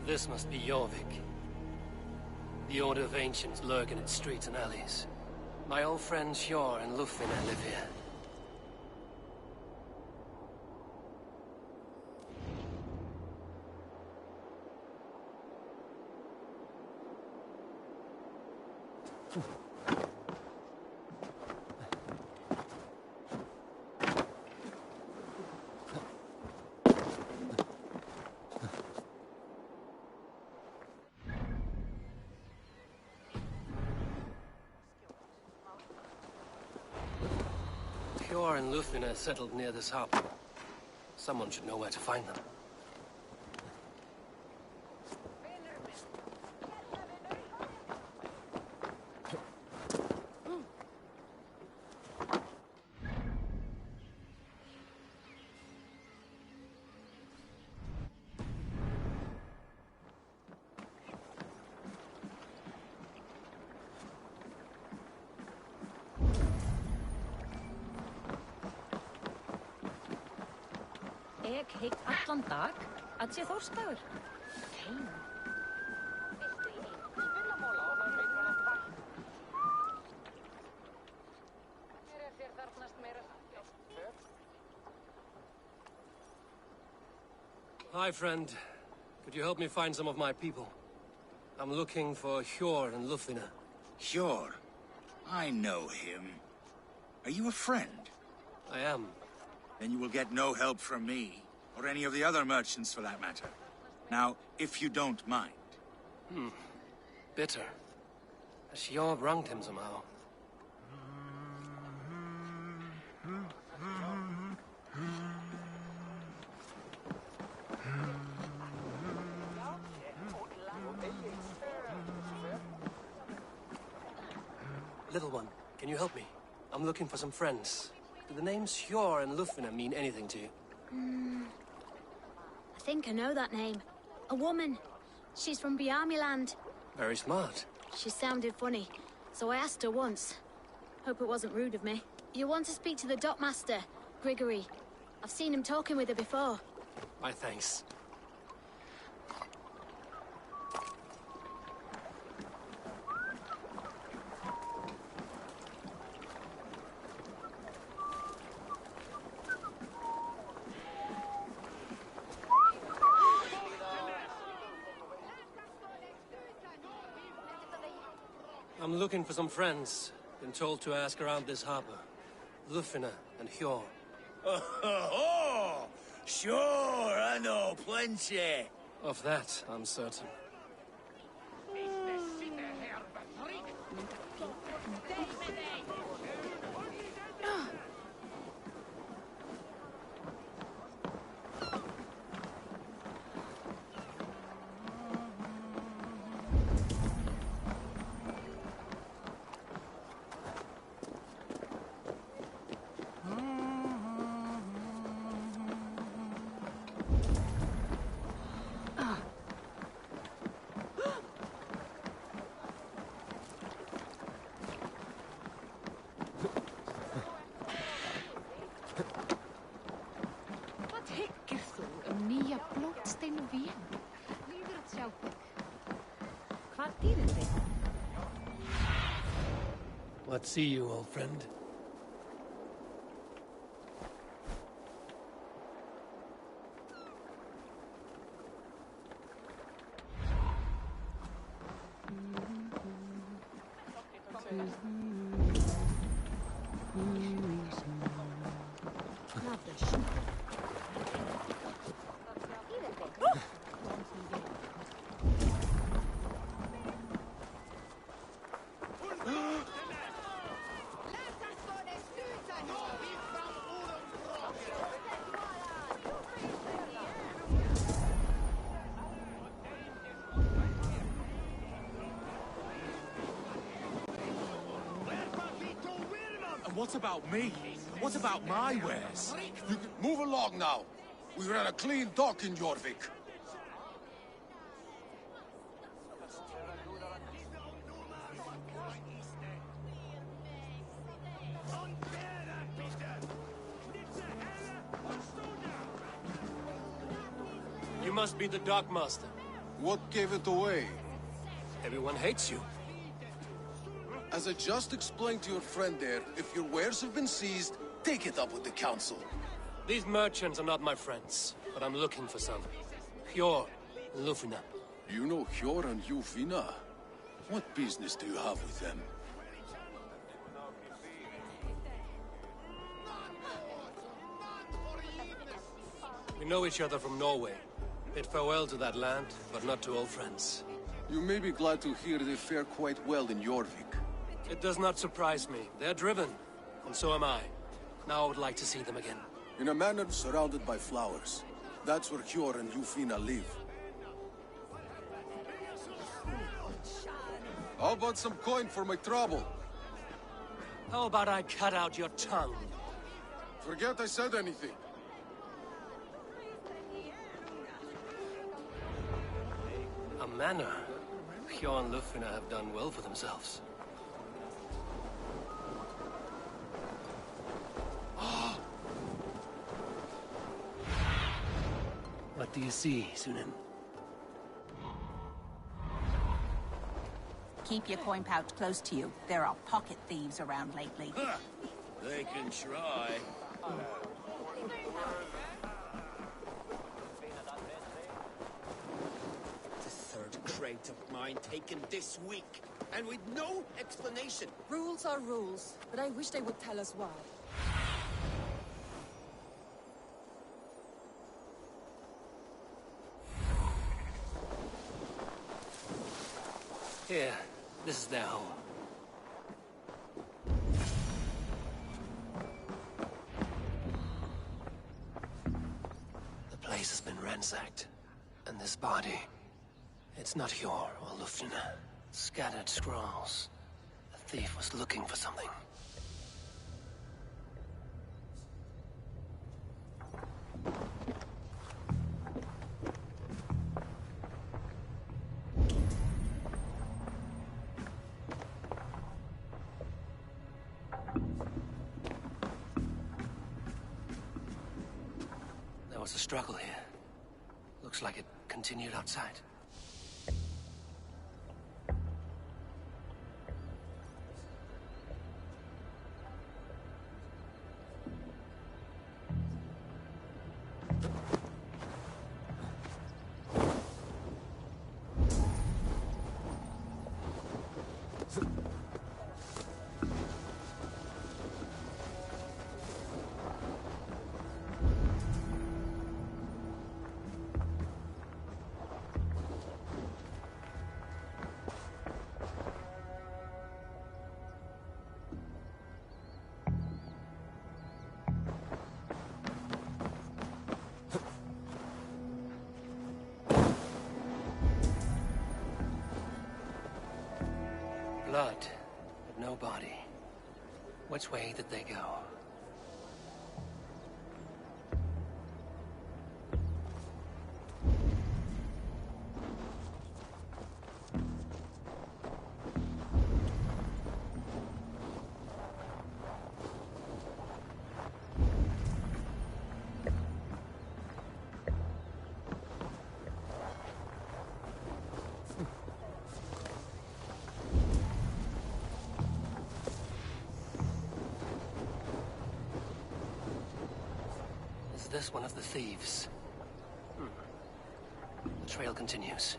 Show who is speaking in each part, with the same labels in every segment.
Speaker 1: This must be Jorvik. The Order of Ancients lurk in its streets and alleys. My old friends Hjor and Lufina live here. Hjor and Lufina settled near this hub. Someone should know where to find them.
Speaker 2: Ek heitt allan dag, að sé Þórsdagur. Fein.
Speaker 1: Hi, friend. Could you help me find some of my people? I'm looking for Hjor and Lufina.
Speaker 3: Hjor? I know him. Are you a friend?
Speaker 1: I am.
Speaker 3: Then you will get no help from me, or any of the other merchants for that matter. Now, if you don't mind.
Speaker 1: Bitter. Has Hjor wronged him somehow? Little one, can you help me? I'm looking for some friends. Do the names Hjor and Lufina mean anything to you?
Speaker 4: I think I know that name. A woman. She's from Biamiland.
Speaker 1: Very smart.
Speaker 4: She sounded funny, so I asked her once. Hope it wasn't rude of me. You want to speak to the dockmaster, Grigory. I've seen him talking with her before.
Speaker 1: My thanks. I'm looking for some friends. Been told to ask around this harbor. Lufina and Hjor.
Speaker 3: Oh, sure, I know plenty.
Speaker 1: Of that, I'm certain. What see you, old friend?
Speaker 5: What about me? What about my wares?
Speaker 6: You can move along now. We ran a clean dock in Jorvik.
Speaker 1: You must be the dockmaster.
Speaker 6: What gave it away?
Speaker 1: Everyone hates you.
Speaker 6: As I just explained to your friend there, if your wares have been seized, take it up with the council.
Speaker 1: These merchants are not my friends, but I'm looking for some. Hjor and Lufina.
Speaker 6: You know Hjor and Lufina? What business do you have with them?
Speaker 1: We know each other from Norway. Bid farewell to that land, but not to old friends.
Speaker 6: You may be glad to hear they fare quite well in Jorvik.
Speaker 1: It does not surprise me. They're driven, and so am I. Now I would like to see them again.
Speaker 6: In a manor surrounded by flowers. That's where Hjor and Lufina live. How about some coin for my trouble?
Speaker 1: How about I cut out your tongue?
Speaker 6: Forget I said anything.
Speaker 1: A manor. Hjor and Lufina have done well for themselves. What do you see, Sunan?
Speaker 7: Keep your coin pouch close to you. There are pocket thieves around lately.
Speaker 8: They can try. The third crate of mine taken this week, and with no explanation.
Speaker 2: Rules are rules, but I wish they would tell us why.
Speaker 1: Here, this is their home. The place has been ransacked. And this body, it's not Hjor or Luftina. Scattered scrolls. The thief was looking for something. There was a struggle here. Looks like it continued outside. Blood, but no body. Which way did they go? Is this one of the thieves? The trail continues.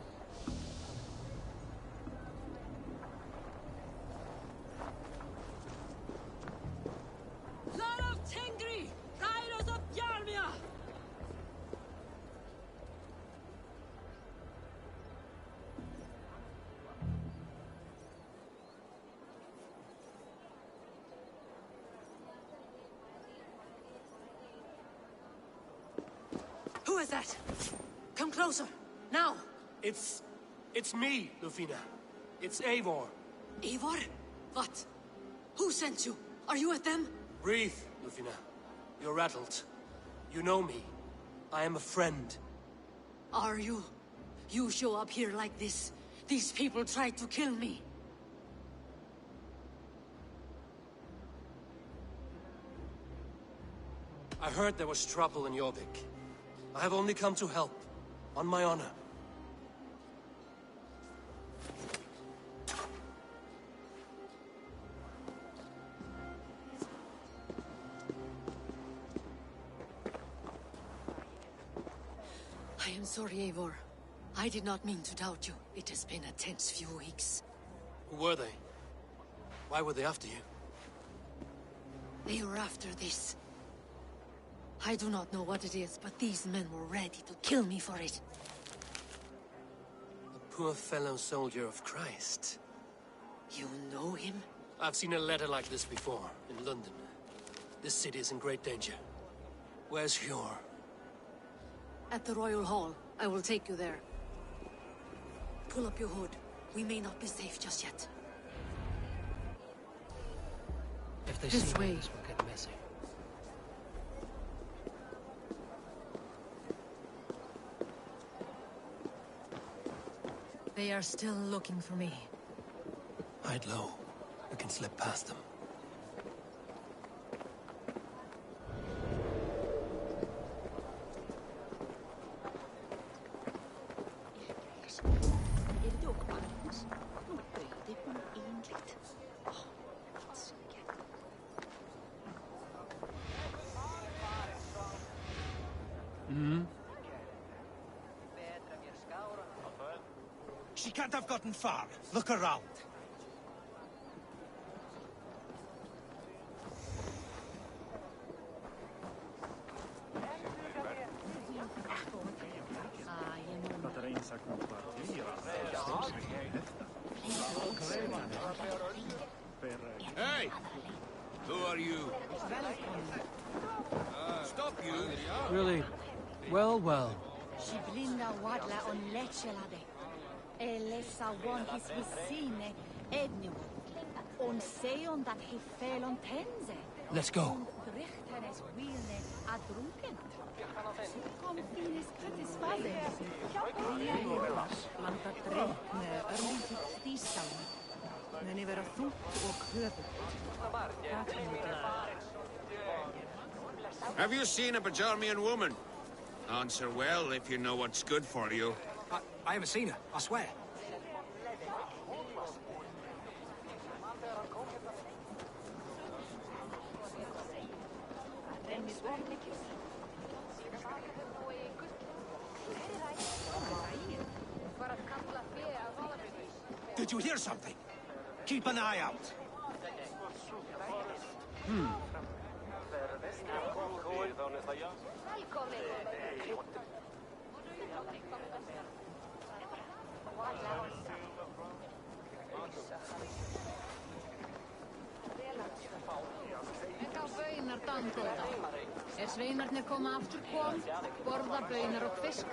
Speaker 2: Son of Tengri! Riders of Yarmia! Who is that? Come closer, now!
Speaker 1: It's me, Lufina. It's Eivor.
Speaker 2: Eivor? What? Who sent you? Are you with them?
Speaker 1: Breathe, Lufina. You're rattled. You know me. I am a friend.
Speaker 2: Are you? You show up here like this. These people tried to kill me.
Speaker 1: I heard there was trouble in Jorvik. I have only come to help. On my honor.
Speaker 2: I am sorry, Eivor. I did not mean to doubt you. It has been a tense few weeks.
Speaker 1: Who were they? Why were they after you?
Speaker 2: They were after this. I do not know what it is, but these men were ready to kill me for it.
Speaker 1: A poor fellow soldier of Christ.
Speaker 2: You know him?
Speaker 1: I've seen a letter like this before, in London. This city is in great danger. Where's Hjor?
Speaker 2: At the Royal Hall. I will take you there. Pull up your hood. We may not be safe just yet.
Speaker 1: If they
Speaker 2: This
Speaker 1: see
Speaker 2: way.
Speaker 1: me, this will get messy.
Speaker 2: They are still looking for me.
Speaker 1: Hide low. We can slip past them.
Speaker 2: Nå bøyde hun egentlig.
Speaker 5: She can't have gotten far. Look around.
Speaker 8: Hey! Who are you? Stop you!
Speaker 1: Really? Well, well.
Speaker 7: Shiblinda wadla on lechelade. Elesa wantis visine edniwo. On seon dat he fel on tenze.
Speaker 1: Let's go.
Speaker 7: Drichtenes wilne adrukent. Kom finis kritis fade. Lanta drehne örlítið stískalm. Muni vera þungt og höfugt.
Speaker 8: Have you seen a Bajarmian woman? Answer well if you know what's good for you.
Speaker 5: I haven't seen her, I swear. Did you hear something? Keep an eye out.
Speaker 2: Baunar dandóta. Sveinarnir koma aftur kom, borða baunar og fisk.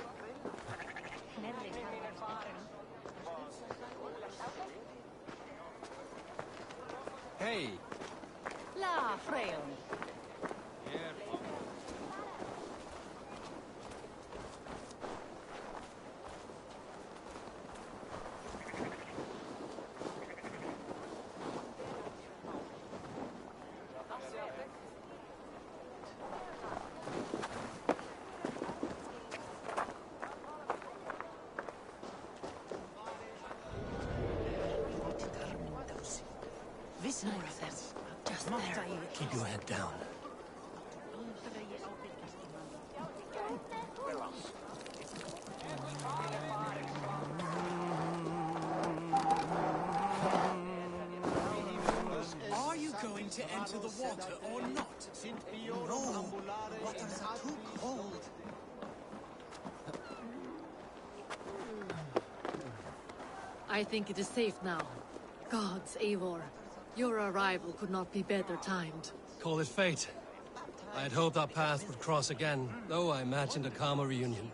Speaker 5: Hey!
Speaker 7: La Freyon.
Speaker 2: Just there.
Speaker 1: Keep your head down.
Speaker 5: Are you going to enter the water or not? No, waters are too cold.
Speaker 2: I think it is safe now. Gods, Eivor. Your arrival could not be better timed.
Speaker 1: Call it fate. I had hoped our paths would cross again, though I imagined a calmer reunion.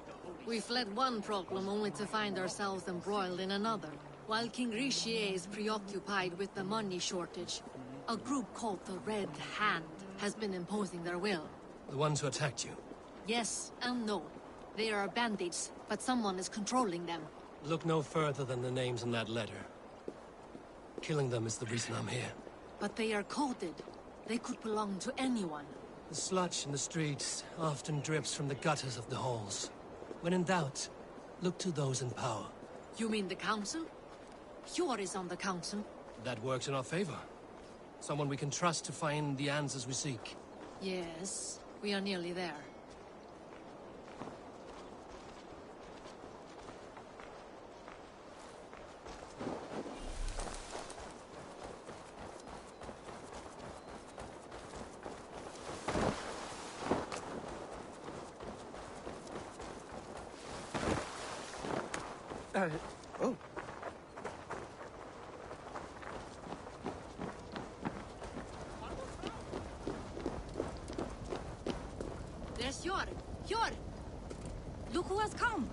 Speaker 2: We fled one problem only to find ourselves embroiled in another. While King Richier is preoccupied with the money shortage, a group called the Red Hand has been imposing their will.
Speaker 1: The ones who attacked you.
Speaker 2: Yes and no. They are bandits, but someone is controlling them.
Speaker 1: Look no further than the names in that letter. Killing them is the reason I'm here.
Speaker 2: But they are coded. They could belong to anyone.
Speaker 1: The sludge in the streets often drips from the gutters of the halls. When in doubt, look to those in power.
Speaker 2: You mean the council? Hjor is on the council.
Speaker 1: That works in our favor. Someone we can trust to find the answers we seek.
Speaker 2: Yes, we are nearly there.
Speaker 1: Oh.
Speaker 2: There's Hjor! Hjor! Look who has come!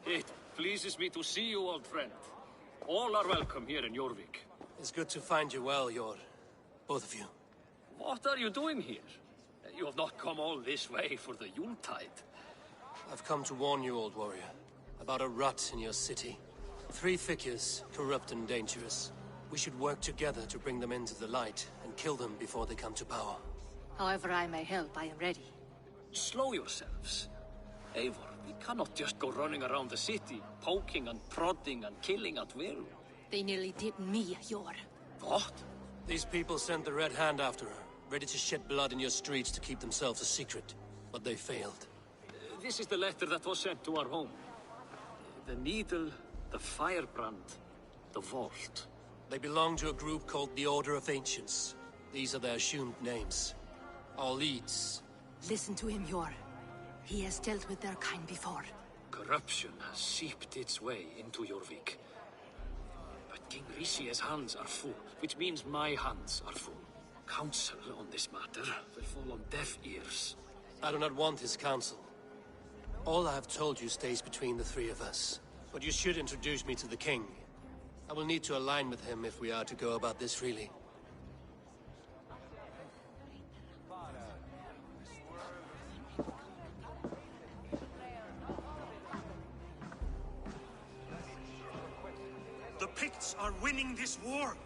Speaker 9: It pleases me to see you, old friend. All are welcome here in Jorvik.
Speaker 1: It's good to find you well, Hjor. Both of you.
Speaker 9: What are you doing here? You have not come all this way for the Yuletide.
Speaker 1: I've come to warn you, old warrior, about a rot in your city. 3 figures, corrupt and dangerous. We should work together to bring them into the light and kill them before they come to power.
Speaker 2: However I may help, I am ready.
Speaker 9: Slow yourselves. Eivor, we cannot just go running around the city, poking and prodding and killing at will.
Speaker 2: They nearly did me, Yor.
Speaker 9: What?
Speaker 1: These people sent the Red Hand after her, ready to shed blood in your streets to keep themselves a secret. But they failed.
Speaker 9: This is the letter that was sent to our home. The needle, the firebrand, the vault.
Speaker 1: They belong to a group called the Order of Ancients. These are their assumed names. Our leads.
Speaker 2: Listen to him, Yor. He has dealt with their kind before.
Speaker 9: Corruption has seeped its way into Jorvik. But King Rishie's hands are full, which means my hands are full. Counsel on this matter will fall on deaf ears.
Speaker 1: I do not want his counsel. All I have told you stays between the 3 of us. But you should introduce me to the king. I will need to align with him if we are to go about this freely.
Speaker 10: The Picts are winning this war.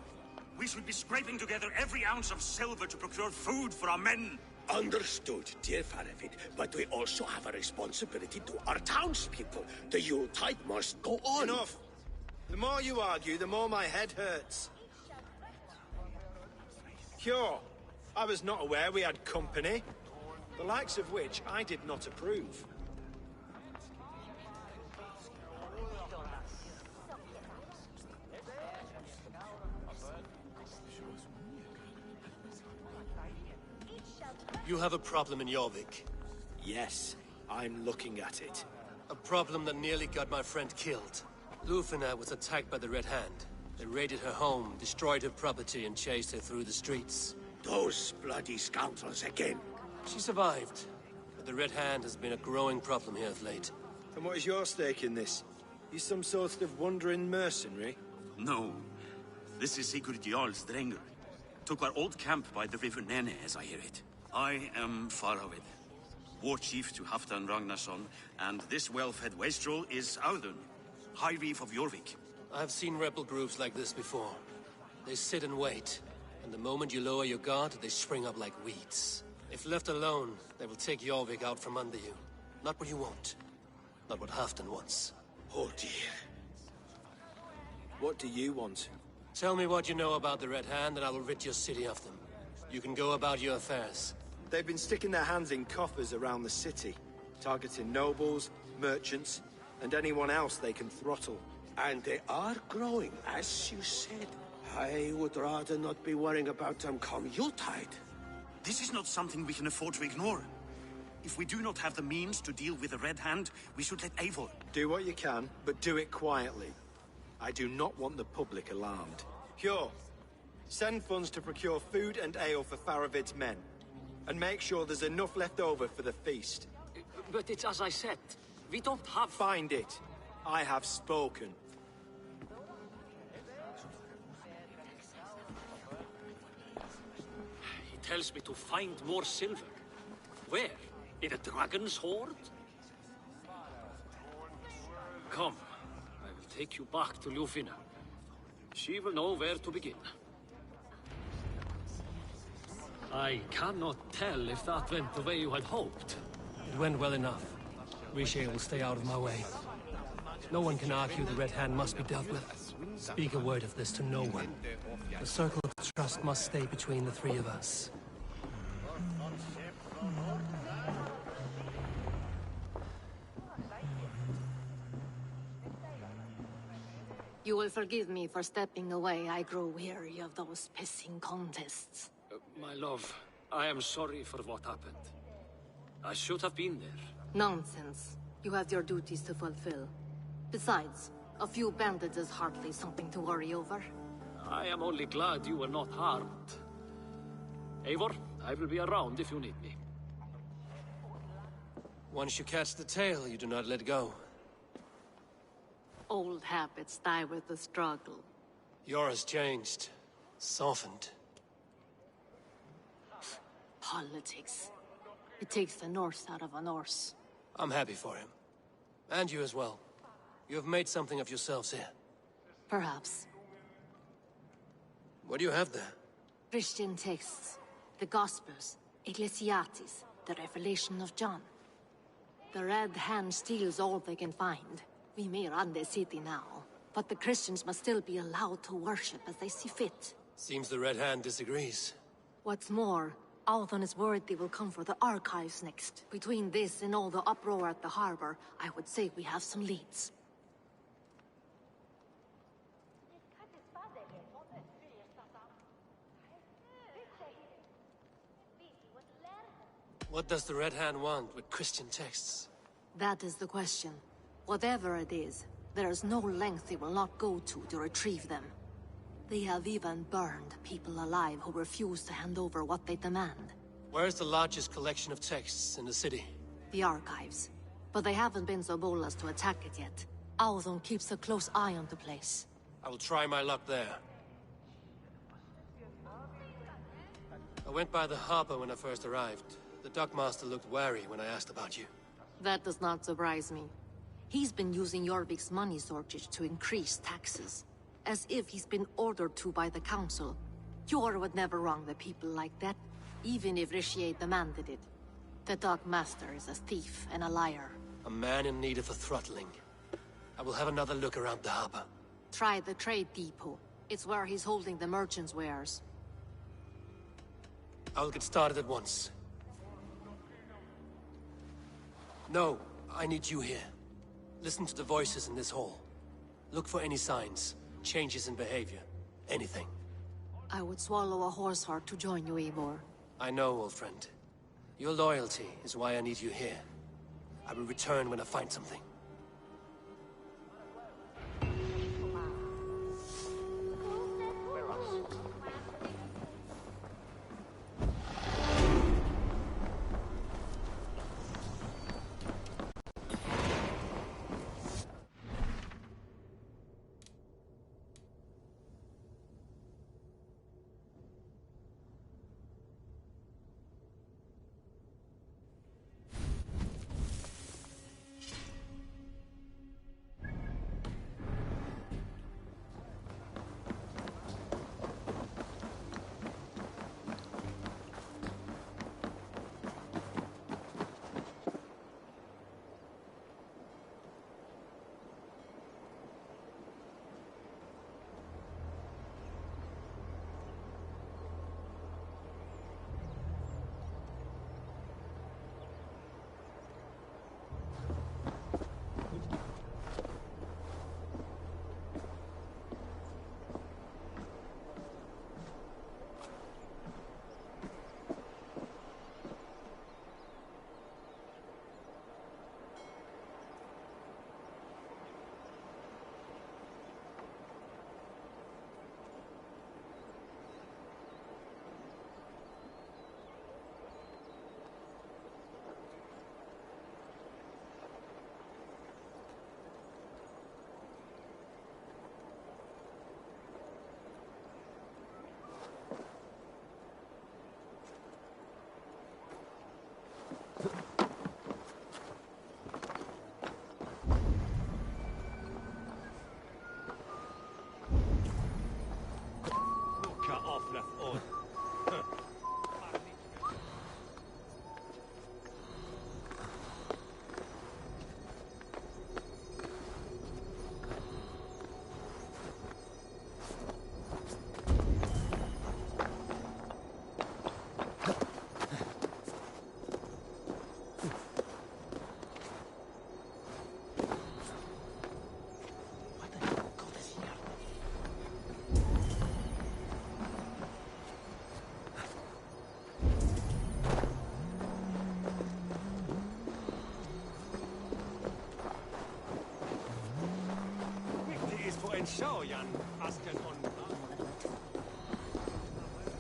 Speaker 10: We should be scraping together every ounce of silver to procure food for our men.
Speaker 8: Understood, dear Faravid, but we also have a responsibility to our townspeople. The Yuletide must go on.
Speaker 11: Enough! The more you argue, the more my head hurts. Cure, I was not aware we had company, the likes of which I did not approve.
Speaker 1: You have a problem in Jorvik.
Speaker 11: Yes, I'm looking at it.
Speaker 1: A problem that nearly got my friend killed. Lufina was attacked by the Red Hand. They raided her home, destroyed her property, and chased her through the streets.
Speaker 8: Those bloody scoundrels again.
Speaker 1: She survived, but the Red Hand has been a growing problem here of late.
Speaker 11: And what is your stake in this? You some sort of wandering mercenary?
Speaker 10: No. This is Sigurd Jarl's Drenger. Took our old camp by the river Nene, as I hear it. I am Faravid, war chief to Halfdan Ragnarsson, and this well-fed wastrel is Audun, High Reef of Jorvik.
Speaker 1: I have seen rebel groups like this before. They sit and wait, and the moment you lower your guard, they spring up like weeds. If left alone, they will take Jorvik out from under you. Not what you want. Not what Halfdan wants.
Speaker 8: Oh dear.
Speaker 11: What do you want?
Speaker 1: Tell me what you know about the Red Hand, and I will rid your city of them. You can go about your affairs.
Speaker 11: They've been sticking their hands in coffers around the city, targeting nobles, merchants, and anyone else they can throttle.
Speaker 8: And they are growing, as you said. I would rather not be worrying about them come Yuletide.
Speaker 10: This is not something we can afford to ignore. If we do not have the means to deal with the Red Hand, we should let Eivor.
Speaker 11: Do what you can, but do it quietly. I do not want the public alarmed. Cure. Send funds to procure food and ale for Faravid's men. And make sure there's enough left over for the feast.
Speaker 9: But it's as I said. We don't have...
Speaker 11: Find it. I have spoken.
Speaker 9: He tells me to find more silver. Where? In a dragon's hoard? Come. I will take you back to Lufina. She will know where to begin. I cannot tell if that went the way you had hoped.
Speaker 1: It went well enough. Riche will stay out of my way. No one can argue the Red Hand must be dealt with. Speak a word of this to no one. The circle of trust must stay between the 3 of us.
Speaker 2: You will forgive me for stepping away. I grow weary of those pissing contests.
Speaker 9: My love, I am sorry for what happened. I should have been there.
Speaker 2: Nonsense. You have your duties to fulfill. Besides, a few bandits is hardly something to worry over.
Speaker 9: I am only glad you were not harmed. Eivor, I will be around if you need me.
Speaker 1: Once you catch the tail, you do not let go.
Speaker 2: Old habits die with the struggle.
Speaker 1: Yours changed. Softened.
Speaker 2: Politics. It takes the Norse out of a Norse.
Speaker 1: I'm happy for him. And you as well. You have made something of yourselves here.
Speaker 2: Perhaps.
Speaker 1: What do you have there?
Speaker 2: Christian texts, the Gospels, Ecclesiastes, the Revelation of John. The Red Hand steals all they can find. We may run the city now, but the Christians must still be allowed to worship as they see fit.
Speaker 1: Seems the Red Hand disagrees.
Speaker 2: What's more, Althon is worried they will come for the archives next. Between this and all the uproar at the harbor, I would say we have some leads.
Speaker 1: What does the Red Hand want with Christian texts?
Speaker 2: That is the question. Whatever it is, there is no length they will not go to retrieve them. They have even burned people alive who refuse to hand over what they demand.
Speaker 1: Where is the largest collection of texts in the city?
Speaker 2: The archives. But they haven't been so bold as to attack it yet. Althon keeps a close eye on the place.
Speaker 1: I will try my luck there. I went by the harbor when I first arrived. The dockmaster looked wary when I asked about you.
Speaker 2: That does not surprise me. He's been using Jorvik's money shortage to increase taxes. As if he's been ordered to by the council. Jor would never wrong the people like that, even if Richier demanded it. The dockmaster is a thief and a liar.
Speaker 1: A man in need of a throttling. I will have another look around the harbor.
Speaker 2: Try the trade depot. It's where he's holding the merchants' wares.
Speaker 1: I will get started at once. No, I need you here. Listen to the voices in this hall. Look for any signs, changes in behavior, anything.
Speaker 2: I would swallow a horse heart to join you, Eivor.
Speaker 1: I know, old friend. Your loyalty is why I need you here. I will return when I find something.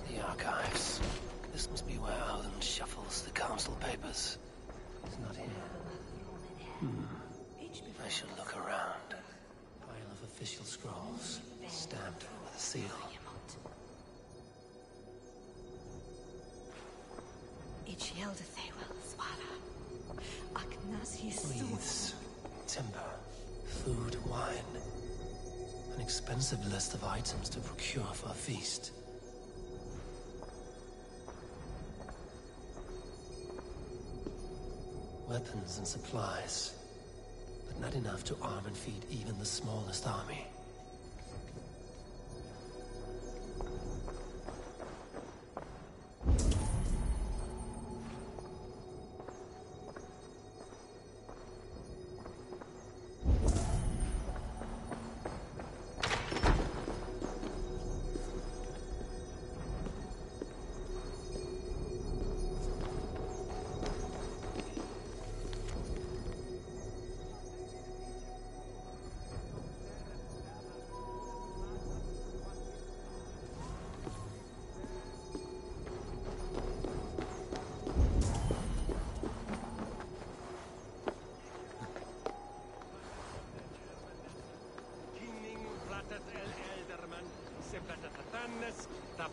Speaker 1: The archives. This must be where Alden shuffles the council papers. He's not here. I should look around. Pile of official scrolls, stamped with a seal.
Speaker 7: Each elder Thewels.
Speaker 1: Wreaths, timber, food, wine. An expensive list of items to procure for a feast. Weapons and supplies, but not enough to arm and feed even the smallest army.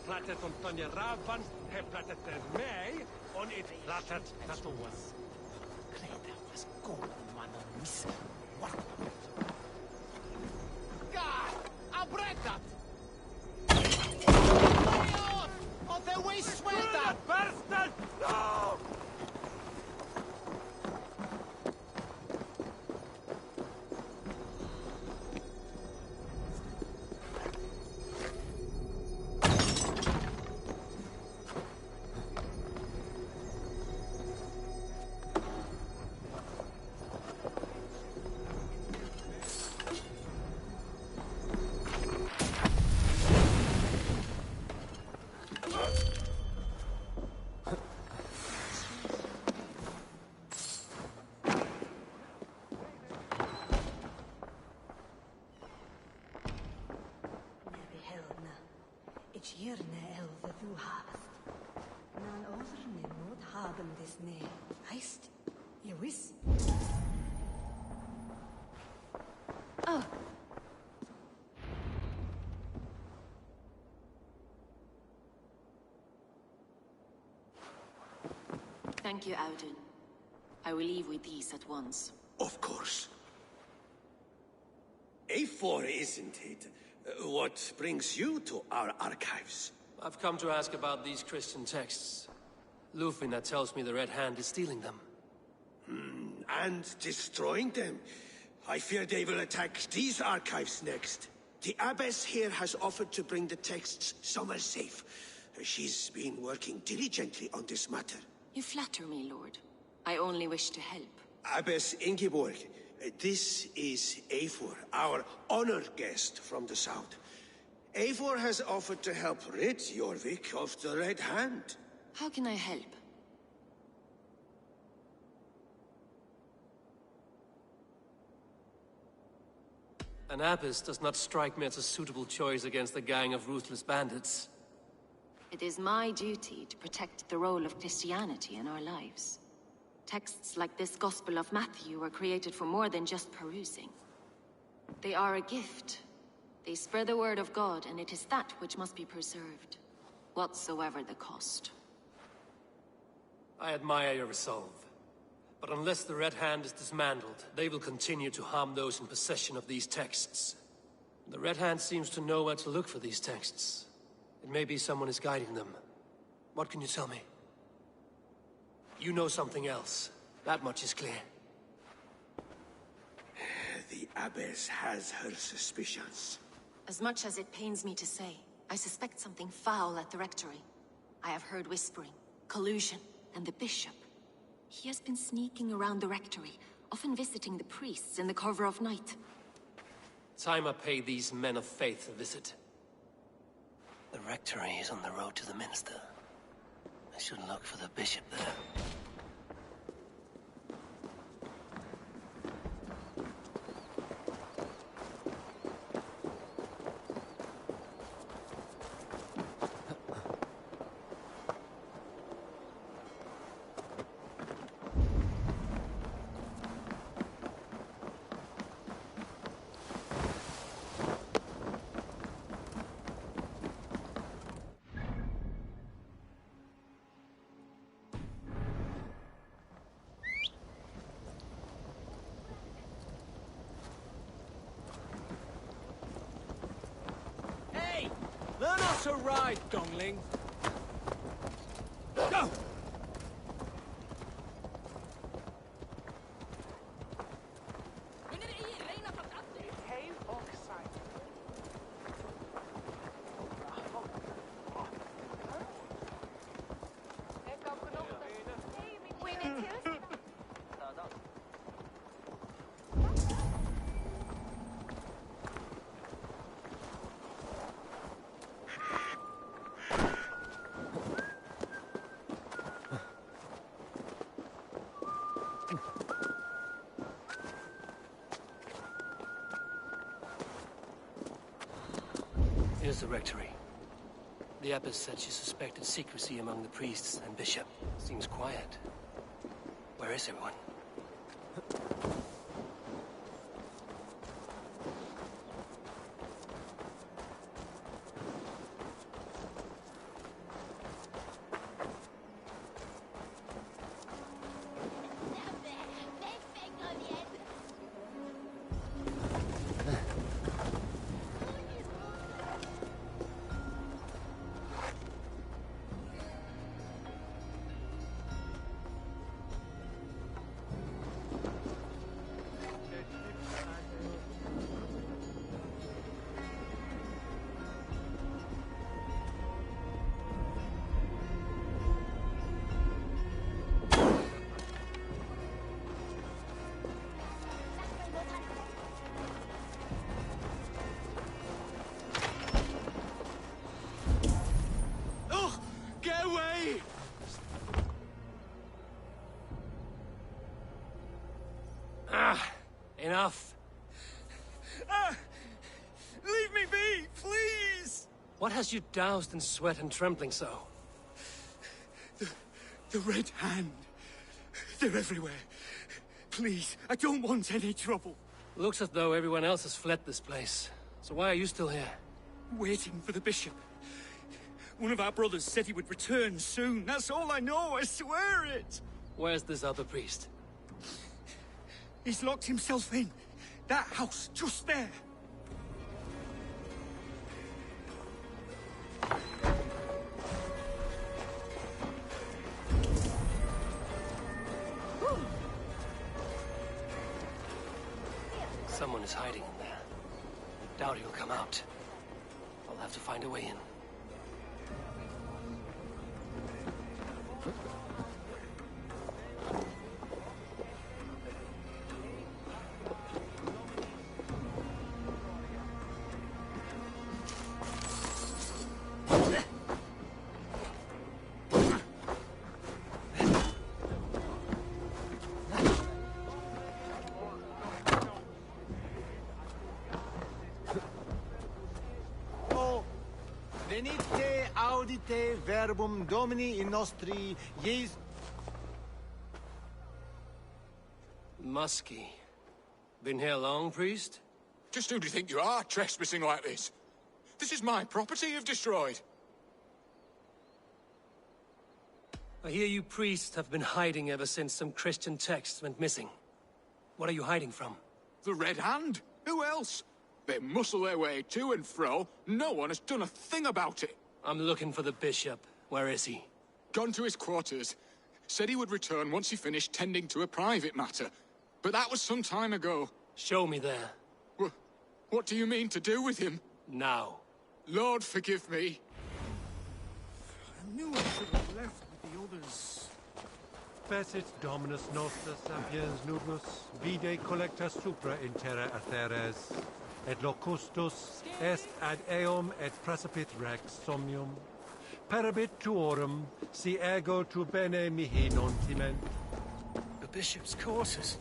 Speaker 12: Platet und Tonje Ravan, he platet mij, on it platet tatuas.
Speaker 5: Kleder was gold, man, miss. What? God! Abretat! Of the way sweater!
Speaker 12: Bastard! No!
Speaker 13: Ich gjerne elve du hast. Nan overne mot haben des ne. Heist, you wis?
Speaker 2: Oh. Thank you, Audun. I will leave with these at once.
Speaker 8: Of course. A4, isn't it? What brings you to our archives?
Speaker 1: I've come to ask about these Christian texts. Lufina tells me the Red Hand is stealing them.
Speaker 8: And destroying them. I fear they will attack these archives next. The abbess here has offered to bring the texts somewhere safe. She's been working diligently on this matter.
Speaker 2: You flatter me, Lord. I only wish to help.
Speaker 8: Abbess Ingeborg, this is Eivor, our honored guest from the south. Eivor has offered to help rid Jorvik of the Red Hand.
Speaker 2: How can I help?
Speaker 1: An abbess does not strike me as a suitable choice against a gang of ruthless bandits.
Speaker 2: It is my duty to protect the role of Christianity in our lives. Texts like this Gospel of Matthew were created for more than just perusing. They are a gift. They spread the word of God, and it is that which must be preserved, whatsoever the cost.
Speaker 1: I admire your resolve. But unless the Red Hand is dismantled, they will continue to harm those in possession of these texts. The Red Hand seems to know where to look for these texts. It may be someone is guiding them. What can you tell me? You know something else. That much is clear.
Speaker 8: The abbess has her suspicions.
Speaker 2: As much as it pains me to say, I suspect something foul at the rectory. I have heard whispering, collusion, and the bishop. He has been sneaking around the rectory, often visiting the priests in the cover of night.
Speaker 1: Time I pay these men of faith a visit. The rectory is on the road to the minster. I should look for the bishop there.
Speaker 5: Hitch a ride, Dongling. Go!
Speaker 1: Here's the rectory. The abbess said she suspected secrecy among the priests and bishop. Seems quiet. Where is everyone?
Speaker 5: Get away!
Speaker 1: Enough.
Speaker 5: Leave me be, please!
Speaker 1: What has you doused in sweat and trembling so?
Speaker 8: The Red Hand. They're everywhere. Please, I don't want any trouble.
Speaker 1: Looks as though everyone else has fled this place. So why are you still here?
Speaker 8: Waiting for the bishop. One of our brothers said he would return soon. That's all I know, I swear it!
Speaker 1: Where's this other priest?
Speaker 8: He's locked himself in. That house, just there.
Speaker 1: Someone is hiding in there. Doubt he'll come out. I'll have to find a way in.
Speaker 14: Venite audite verbum Domini in nostri Jes...
Speaker 1: Muskie. Been here long, priest?
Speaker 15: Just who do you think you are, trespassing like this? This is my property you've destroyed.
Speaker 1: I hear you priests have been hiding ever since some Christian texts went missing. What are you hiding from?
Speaker 15: The Red Hand? Who else? They muscle their way to and fro. No one has done a thing about it.
Speaker 1: I'm looking for the bishop. Where is he?
Speaker 15: Gone to his quarters. Said he would return once he finished tending to a private matter. But that was some time ago.
Speaker 1: Show me there.
Speaker 15: What do you mean to do with him?
Speaker 1: Now.
Speaker 15: Lord, forgive me.
Speaker 8: I knew I should have left with the others.
Speaker 12: Fecit Dominus Nostra Sapiens Nubus, vide collecta supra in terra arteres, et locustus est ad eum et praesipit rex somnium, parabit tuorum, si ego tu bene mihi non timent.
Speaker 1: The bishop's quarters.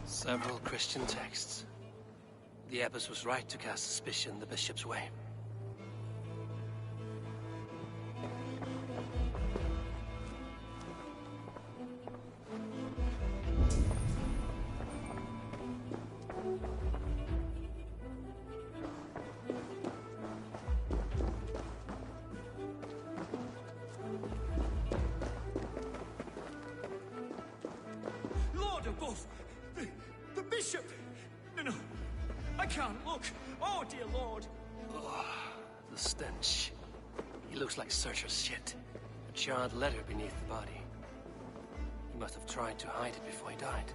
Speaker 1: Several Christian texts. The abbess was right to cast suspicion the bishop's way.
Speaker 9: can't look! Oh, dear lord!
Speaker 1: Oh, the stench. He looks like Searcher's shit. A charred letter beneath the body. He must have tried to hide it before he died.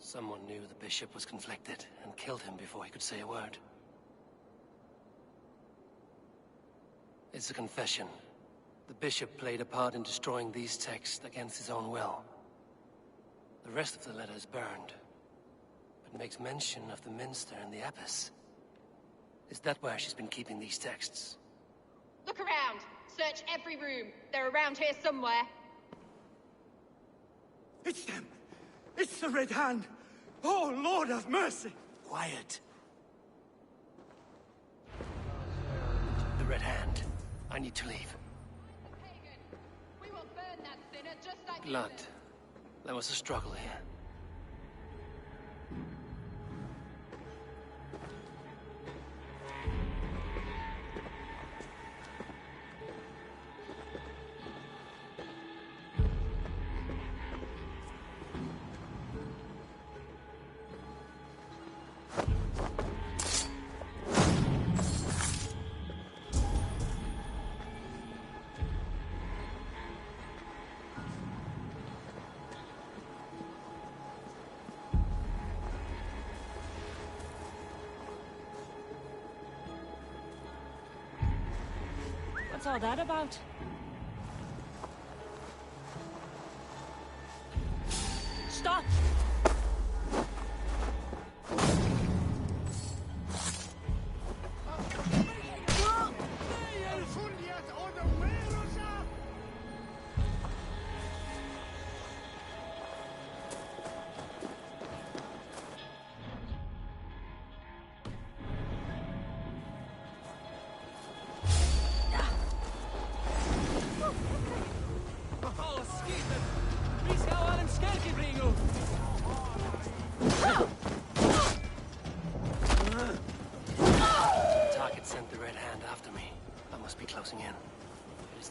Speaker 1: Someone knew the bishop was conflicted and killed him before he could say a word. It's a confession. The bishop played a part in destroying these texts against his own will. The rest of the letter is burned, but makes mention of the minster and the abbess. Is that where she's been keeping these texts?
Speaker 16: Look around! Search every room. They're around here somewhere.
Speaker 8: It's them! It's the Red Hand! Oh, Lord have mercy!
Speaker 1: Quiet. The Red Hand. I need to leave.
Speaker 16: We will burn that sinner just like
Speaker 1: Blood. There was a struggle here.
Speaker 17: What's all that about? Stop!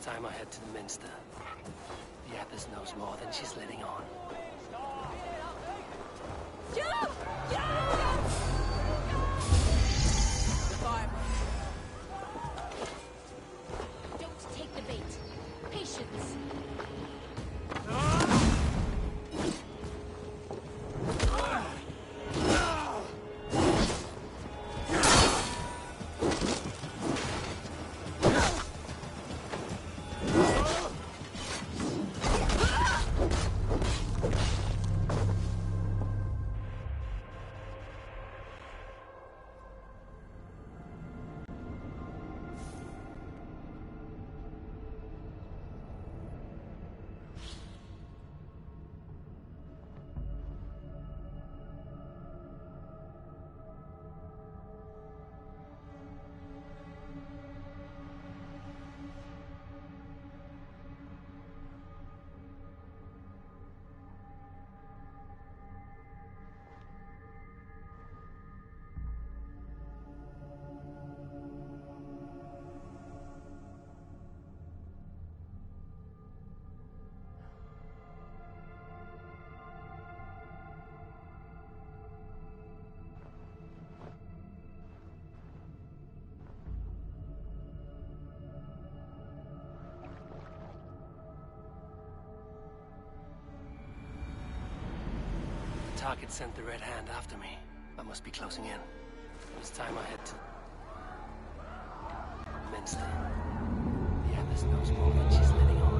Speaker 17: Time I head to the minster. The abbess knows more than she's letting on.
Speaker 4: Don't take the bait. Patience.
Speaker 1: Target sent the Red Hand after me. I must be closing in. It's time I head to Minster. The abbess knows more than she's letting on.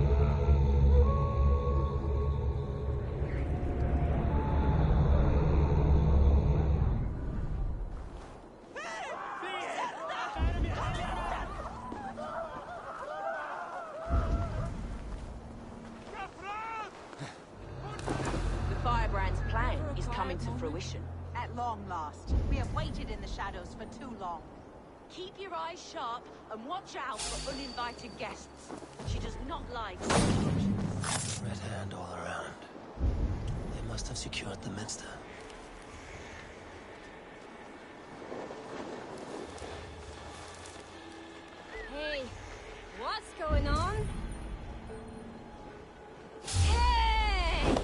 Speaker 7: fruition. At long last. We have waited in the shadows for too long. Keep your eyes sharp and watch out for uninvited guests. She does not like interruptions.
Speaker 17: Red hand all around. They must have secured the minster.
Speaker 18: Hey, what's going on? Hey!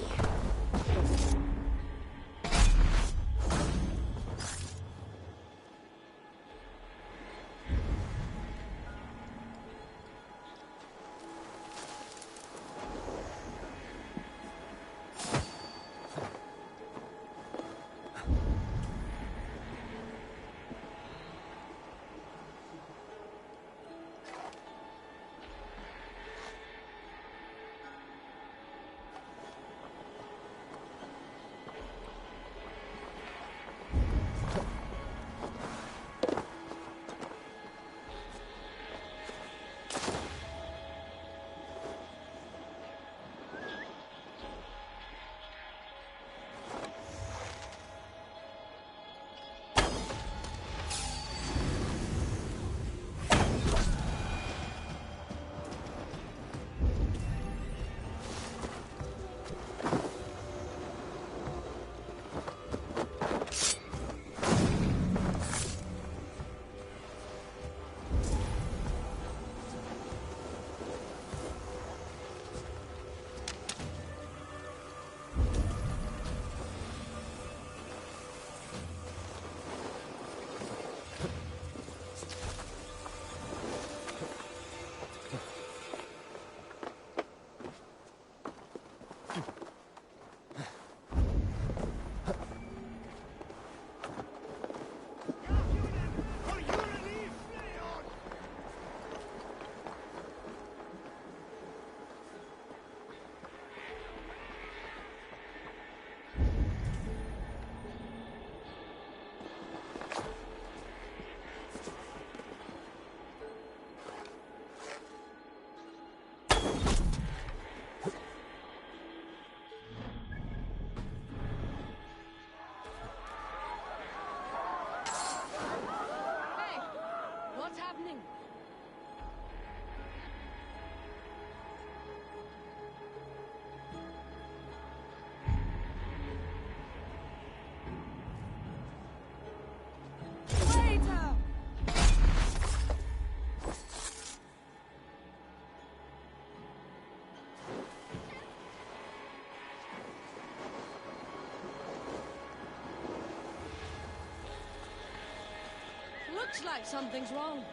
Speaker 18: Looks like something's wrong.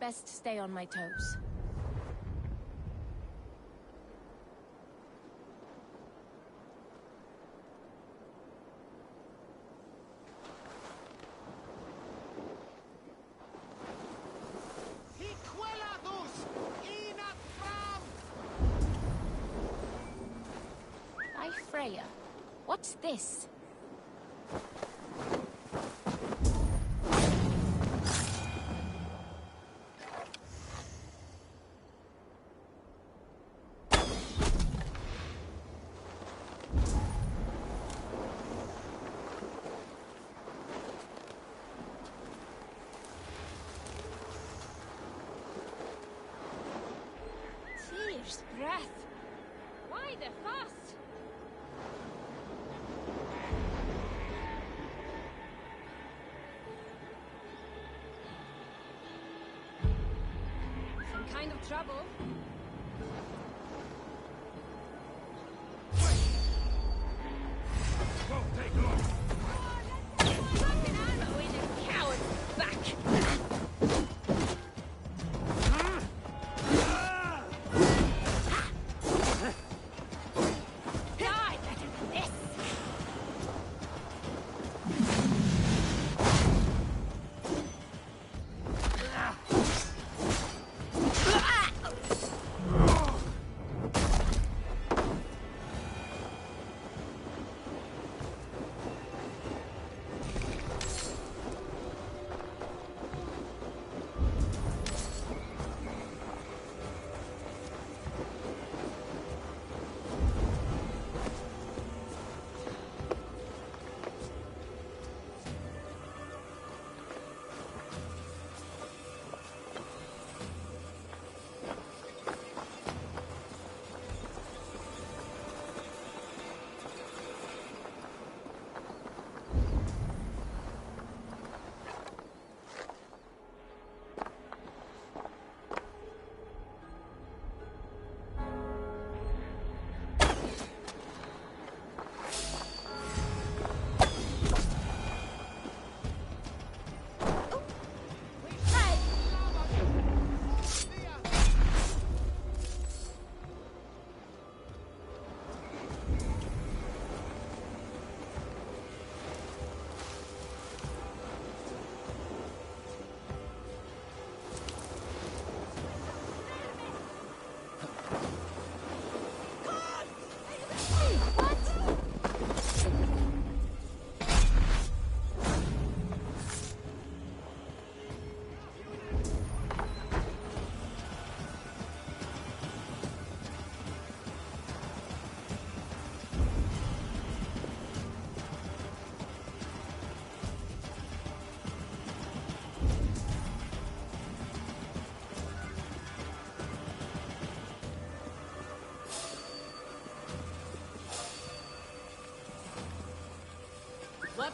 Speaker 19: Best stay on my toes. By Freya. What's this?
Speaker 18: Breath. Why the fuss? Some kind of trouble.
Speaker 5: Won't take long.
Speaker 18: Like an arrow in a coward's back.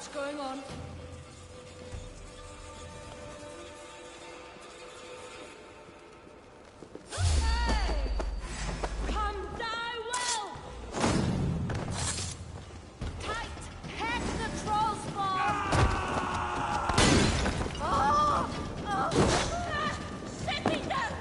Speaker 18: much going on. Hey! Come die well! Tight! Head the troll spawn! Oh! Oh! Setting them!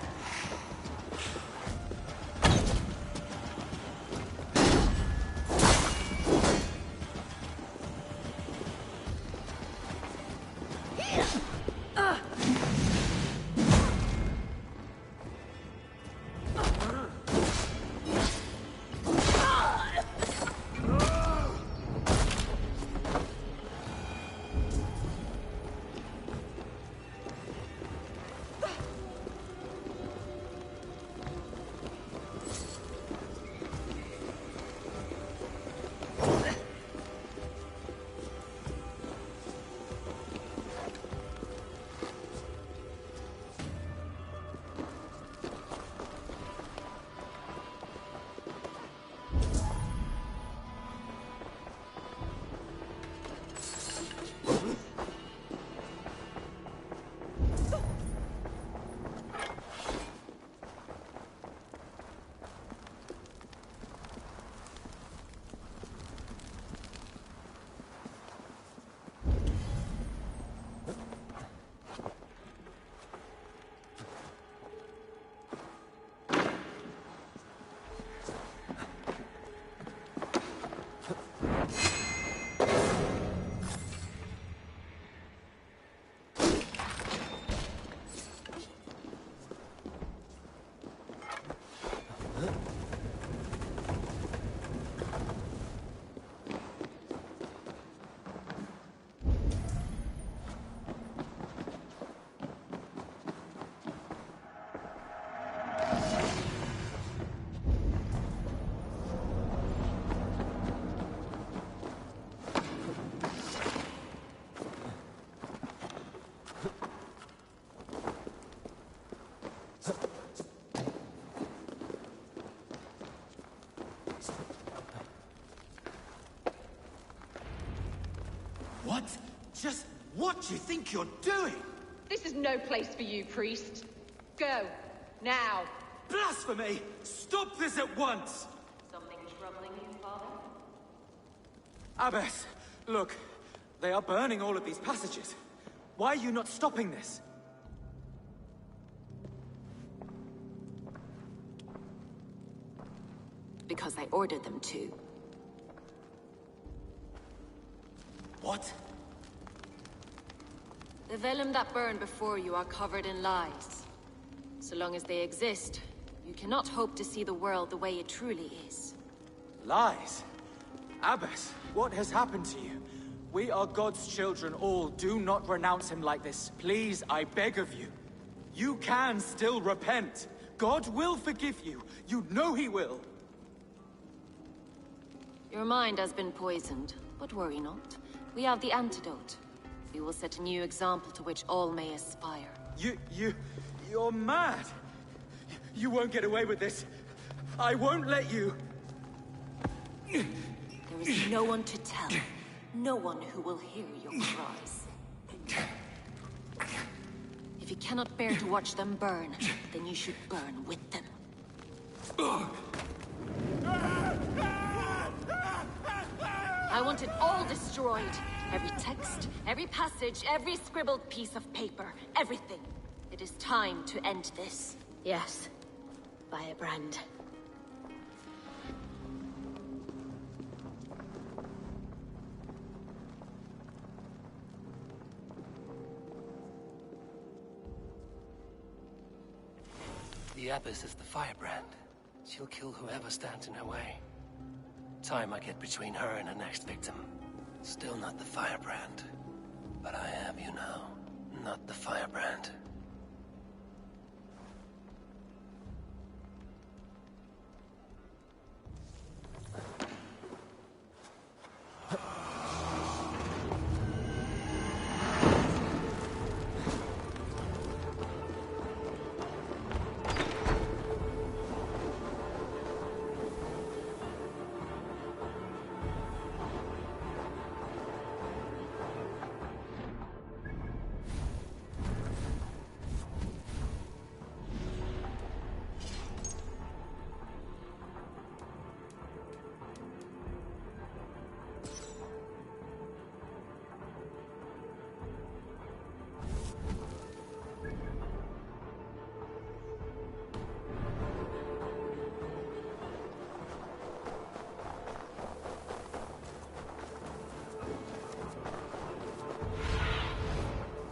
Speaker 5: What? Just what do you think you're doing?
Speaker 16: This is no place for you, priest. Go. Now.
Speaker 5: Blasphemy! Stop this at once!
Speaker 16: Something troubling you, Father?
Speaker 5: Abbess, look. They are burning all of these passages. Why are you not stopping this?
Speaker 20: Because I ordered them to.
Speaker 5: What?
Speaker 20: The vellum that burn before you are covered in lies. So long as they exist, you cannot hope to see the world the way it truly is.
Speaker 5: Lies? Abbess, what has happened to you? We are God's children all. Do not renounce him like this. Please, I beg of you. You can still repent. God will forgive you. You know he will.
Speaker 20: Your mind has been poisoned, but worry not. We have the antidote. We will set a new example to which all may aspire.
Speaker 5: You're mad. You won't get away with this. I won't let you.
Speaker 20: There is no one to tell. No one who will hear your cries. If you cannot bear to watch them burn, then you should burn with them. I want it all destroyed. Every text, every passage, every scribbled piece of paper. Everything. It is time to end this.
Speaker 4: Yes. Firebrand.
Speaker 17: The Abbess is the firebrand. She'll kill whoever stands in her way. Time I get between her and her next victim. Still not the firebrand. But I have you now. Not the firebrand.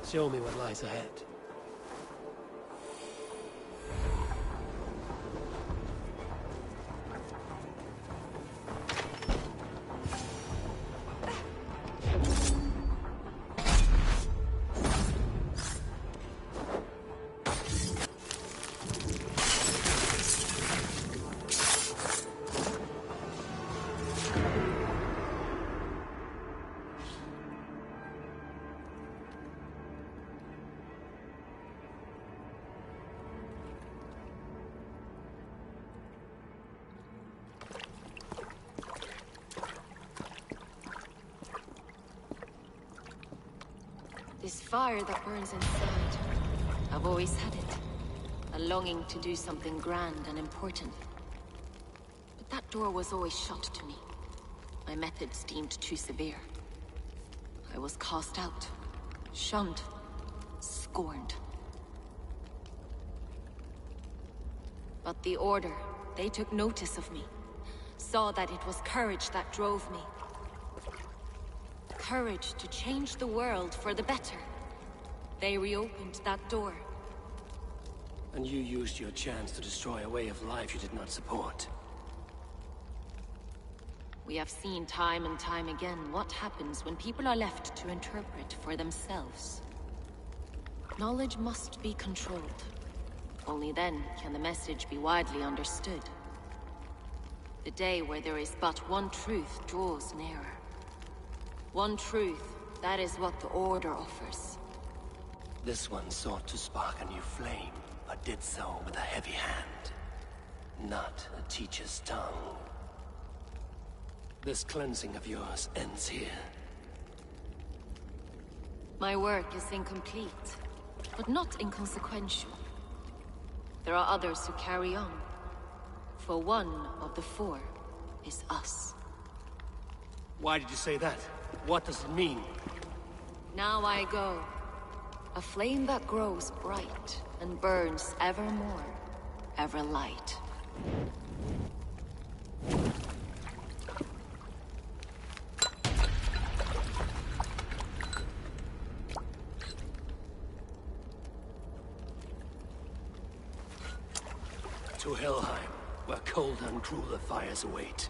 Speaker 1: Show me what lies ahead.
Speaker 20: This fire that burns inside, I've always had it. A longing to do something grand and important. But that door was always shut to me. My methods deemed too severe. I was cast out, shunned, scorned. But the Order, they took notice of me. Saw that it was courage that drove me. Courage to change the world for the better. They reopened that door.
Speaker 1: And you used your chance to destroy a way of life you did not support.
Speaker 20: We have seen time and time again what happens when people are left to interpret for themselves. Knowledge must be controlled. Only then can the message be widely understood. The day where there is but one truth draws nearer. One truth, that is what the Order offers.
Speaker 1: This one sought to spark a new flame, but did so with a heavy hand. Not a teacher's tongue. This cleansing of yours ends here.
Speaker 20: My work is incomplete, but not inconsequential. There are others who carry on. For one of the four is us.
Speaker 1: Why did you say that? What does it mean?
Speaker 20: Now I go. A flame that grows bright and burns ever more, ever light.
Speaker 1: To Helheim, where cold and crueler fires await.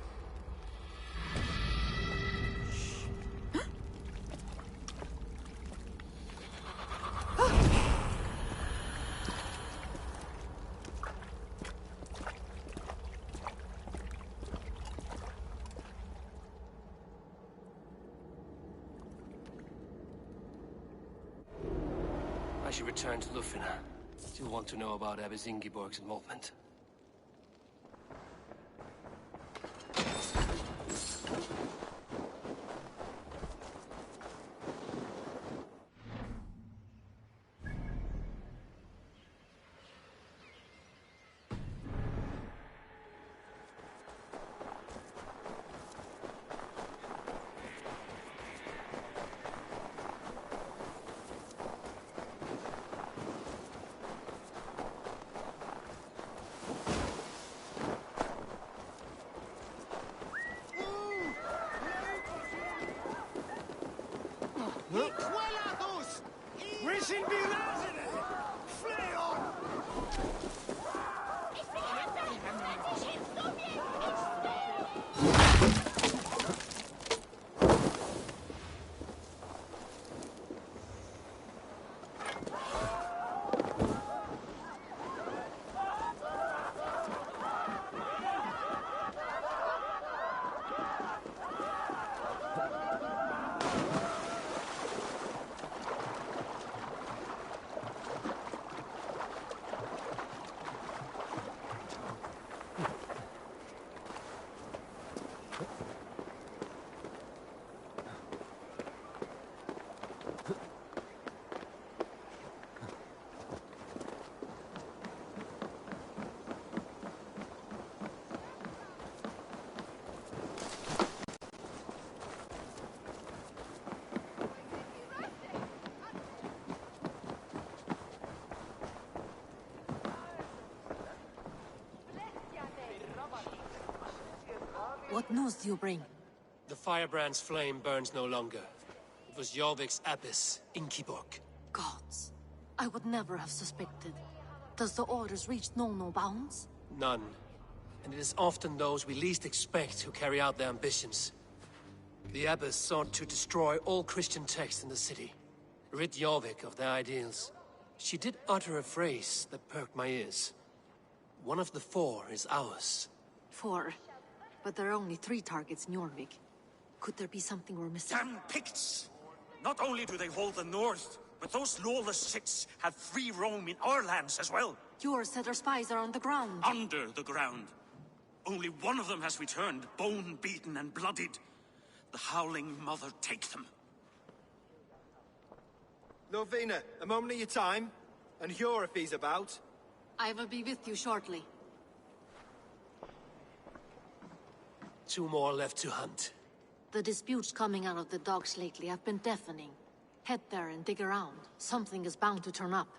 Speaker 1: I should return to Lufina. Still want to know about Abbess Ingeborg's involvement.
Speaker 2: What news do you bring?
Speaker 1: The firebrand's flame burns no longer. It was Jorvik's abbess, Ingeborg.
Speaker 2: Gods. I would never have suspected. Does the orders reach no bounds?
Speaker 1: None. And it is often those we least expect who carry out their ambitions. The Abbess sought to destroy all Christian texts in the city. Rid Jorvik of their ideals. She did utter a phrase that perked my ears. One of the 4 is ours.
Speaker 2: 4? But there are only 3 targets in Jorvik. Could there be something we're missing?
Speaker 10: Damn Picts! Not only do they hold the north, but those lawless Siths have free roam in our lands as well.
Speaker 2: Your said our spies are on the ground.
Speaker 10: Under the ground. Only one of them has returned, bone-beaten and bloodied. The Howling Mother take them.
Speaker 11: Lovina, a moment of your time. And Hjor if he's about.
Speaker 2: I will be with you shortly.
Speaker 1: 2 more left to hunt.
Speaker 2: The disputes coming out of the docks lately have been deafening. Head there and dig around. Something is bound to turn up.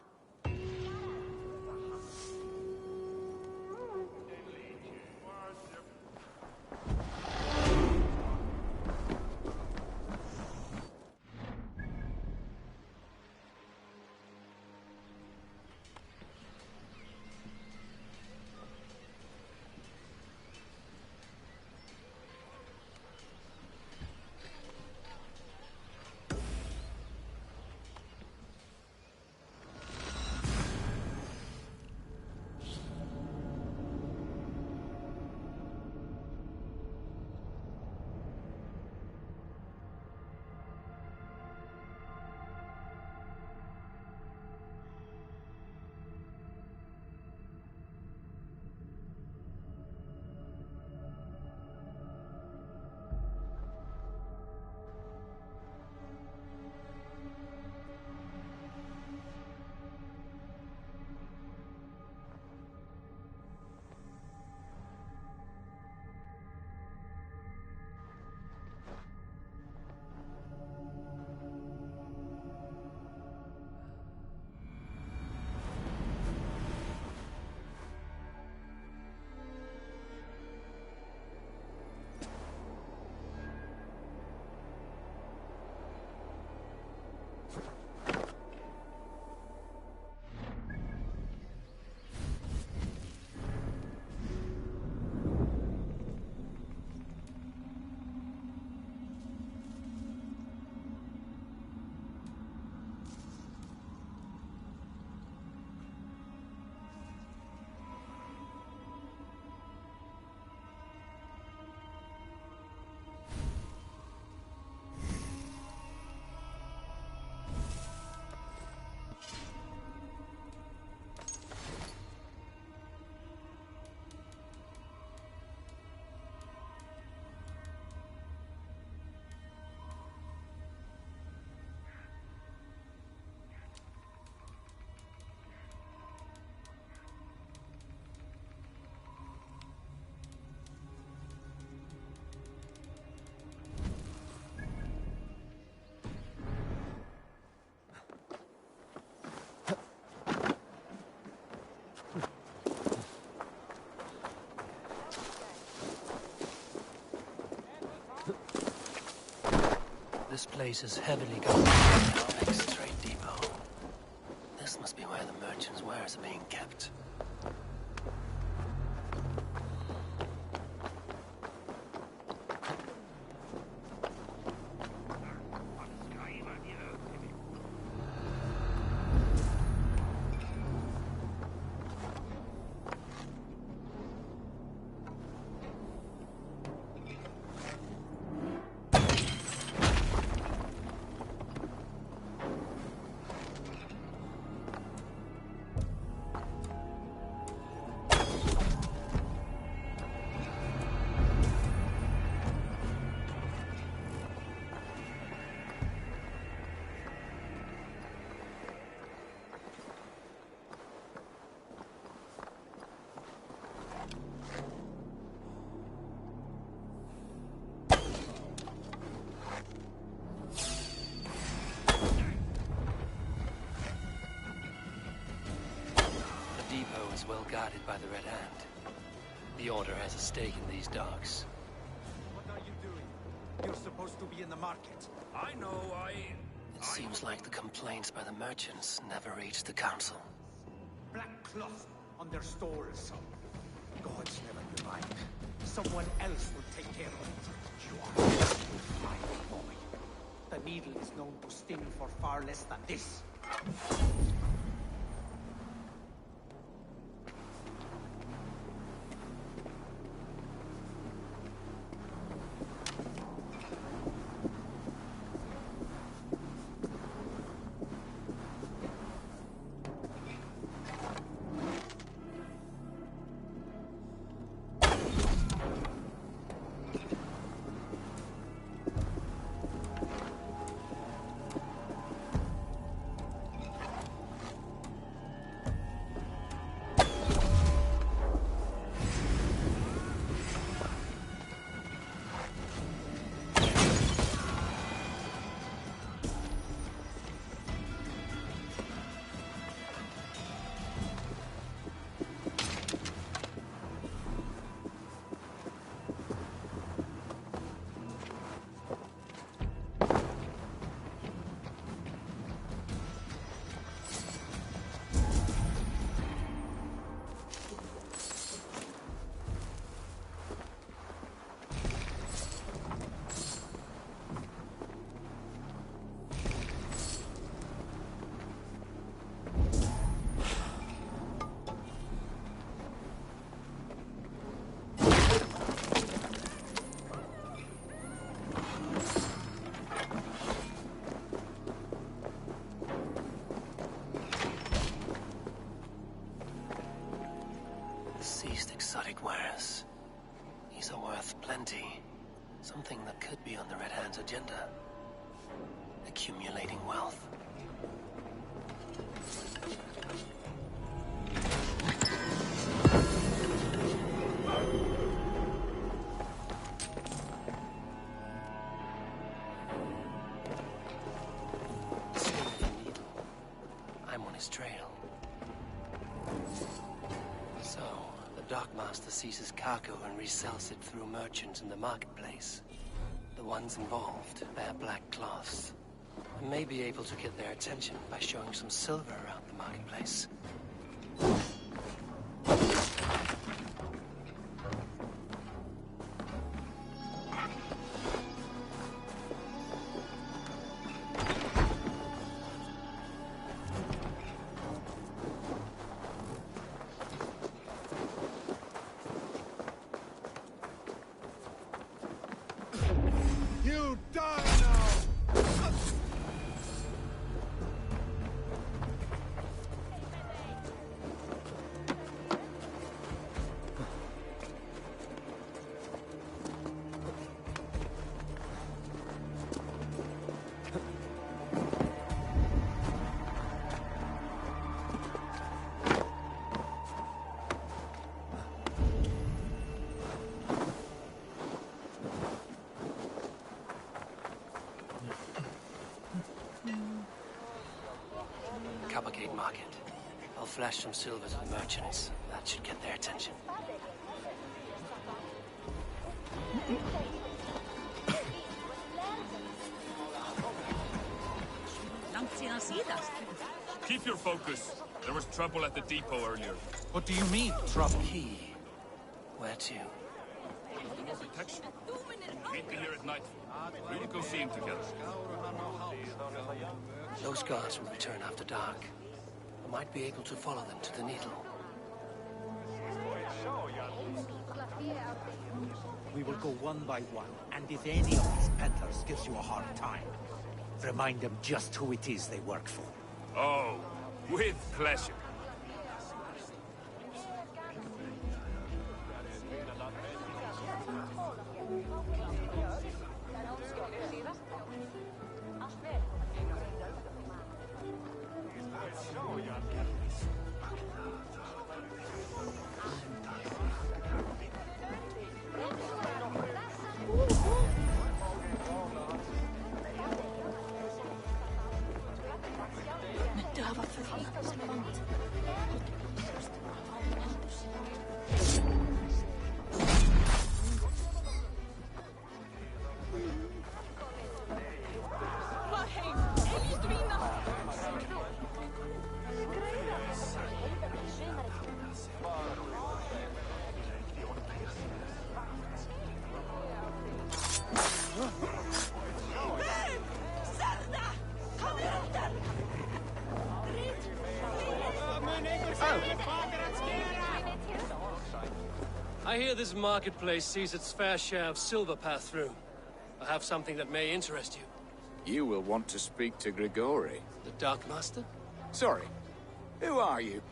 Speaker 17: This place is heavily guarded by the next trade depot. This must be where the merchants' wares are being kept. Well guarded by the Red Hand. The Order has a stake in these docks.
Speaker 11: What are you doing? You're supposed to be in the market.
Speaker 10: I know,
Speaker 17: It seems like the complaints by the merchants never reached the council.
Speaker 21: Black cloth on their stores. Gods never revive. Someone else will take care of it. You are my boy. The needle is known to sting for far less than this.
Speaker 17: Seized exotic wares. These are worth plenty. Something that could be on the Red Hand's agenda. Accumulating wealth. I'm on his trail. So, the dockmaster seizes cargo and resells it through merchants in the marketplace. The ones involved wear black cloths. I may be able to get their attention by showing some silver around the marketplace.
Speaker 6: You die now!
Speaker 17: Coppergate Market. I'll flash some silver to the merchants. That should get their attention.
Speaker 22: Keep your focus. There was trouble at the depot earlier.
Speaker 5: What do you mean, trouble?
Speaker 17: Key. Where to?
Speaker 22: More protection. Meet me here at nightfall. We will go see him together.
Speaker 17: Those guards will return after dark. I might be able to follow them to the Needle.
Speaker 21: We will go one by one, and if any of these peddlers gives you a hard time, remind them just who it is they work for.
Speaker 22: Oh, with pleasure.
Speaker 20: Men döva förflyttas med ont.
Speaker 1: hear this marketplace sees its fair share of silver pass through. I have something that may interest you.
Speaker 3: You will want to speak to Grigori.
Speaker 1: The Dark Master?
Speaker 3: Sorry. Who are you?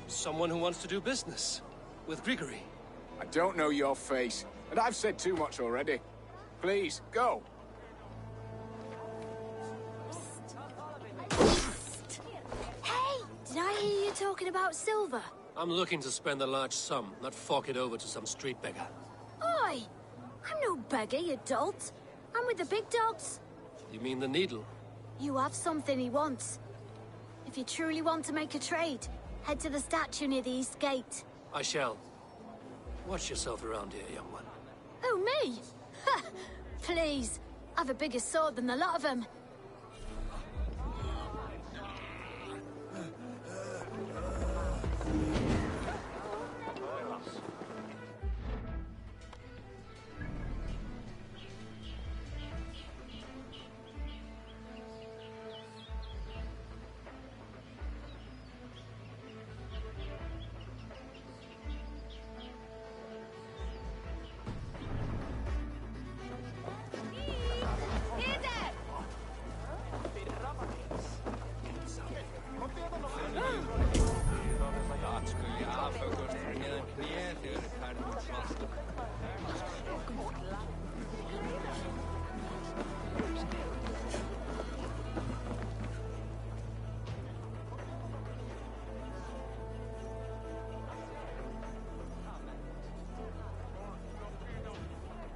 Speaker 1: Someone who wants to do business. With Grigori.
Speaker 3: I don't know your face, and I've said too much already. Please, go.
Speaker 4: Hey! Did I hear you talking about silver?
Speaker 1: I'm looking to spend a large sum, not fork it over to some street beggar.
Speaker 4: Oi! I'm no beggar, you dolt. I'm with the big dogs.
Speaker 1: You mean the needle?
Speaker 4: You have something he wants. If you truly want to make a trade, head to the statue near the east gate.
Speaker 1: I shall. Watch yourself around here, young one.
Speaker 4: Oh, me? Ha! Please. I've a bigger sword than the lot of them.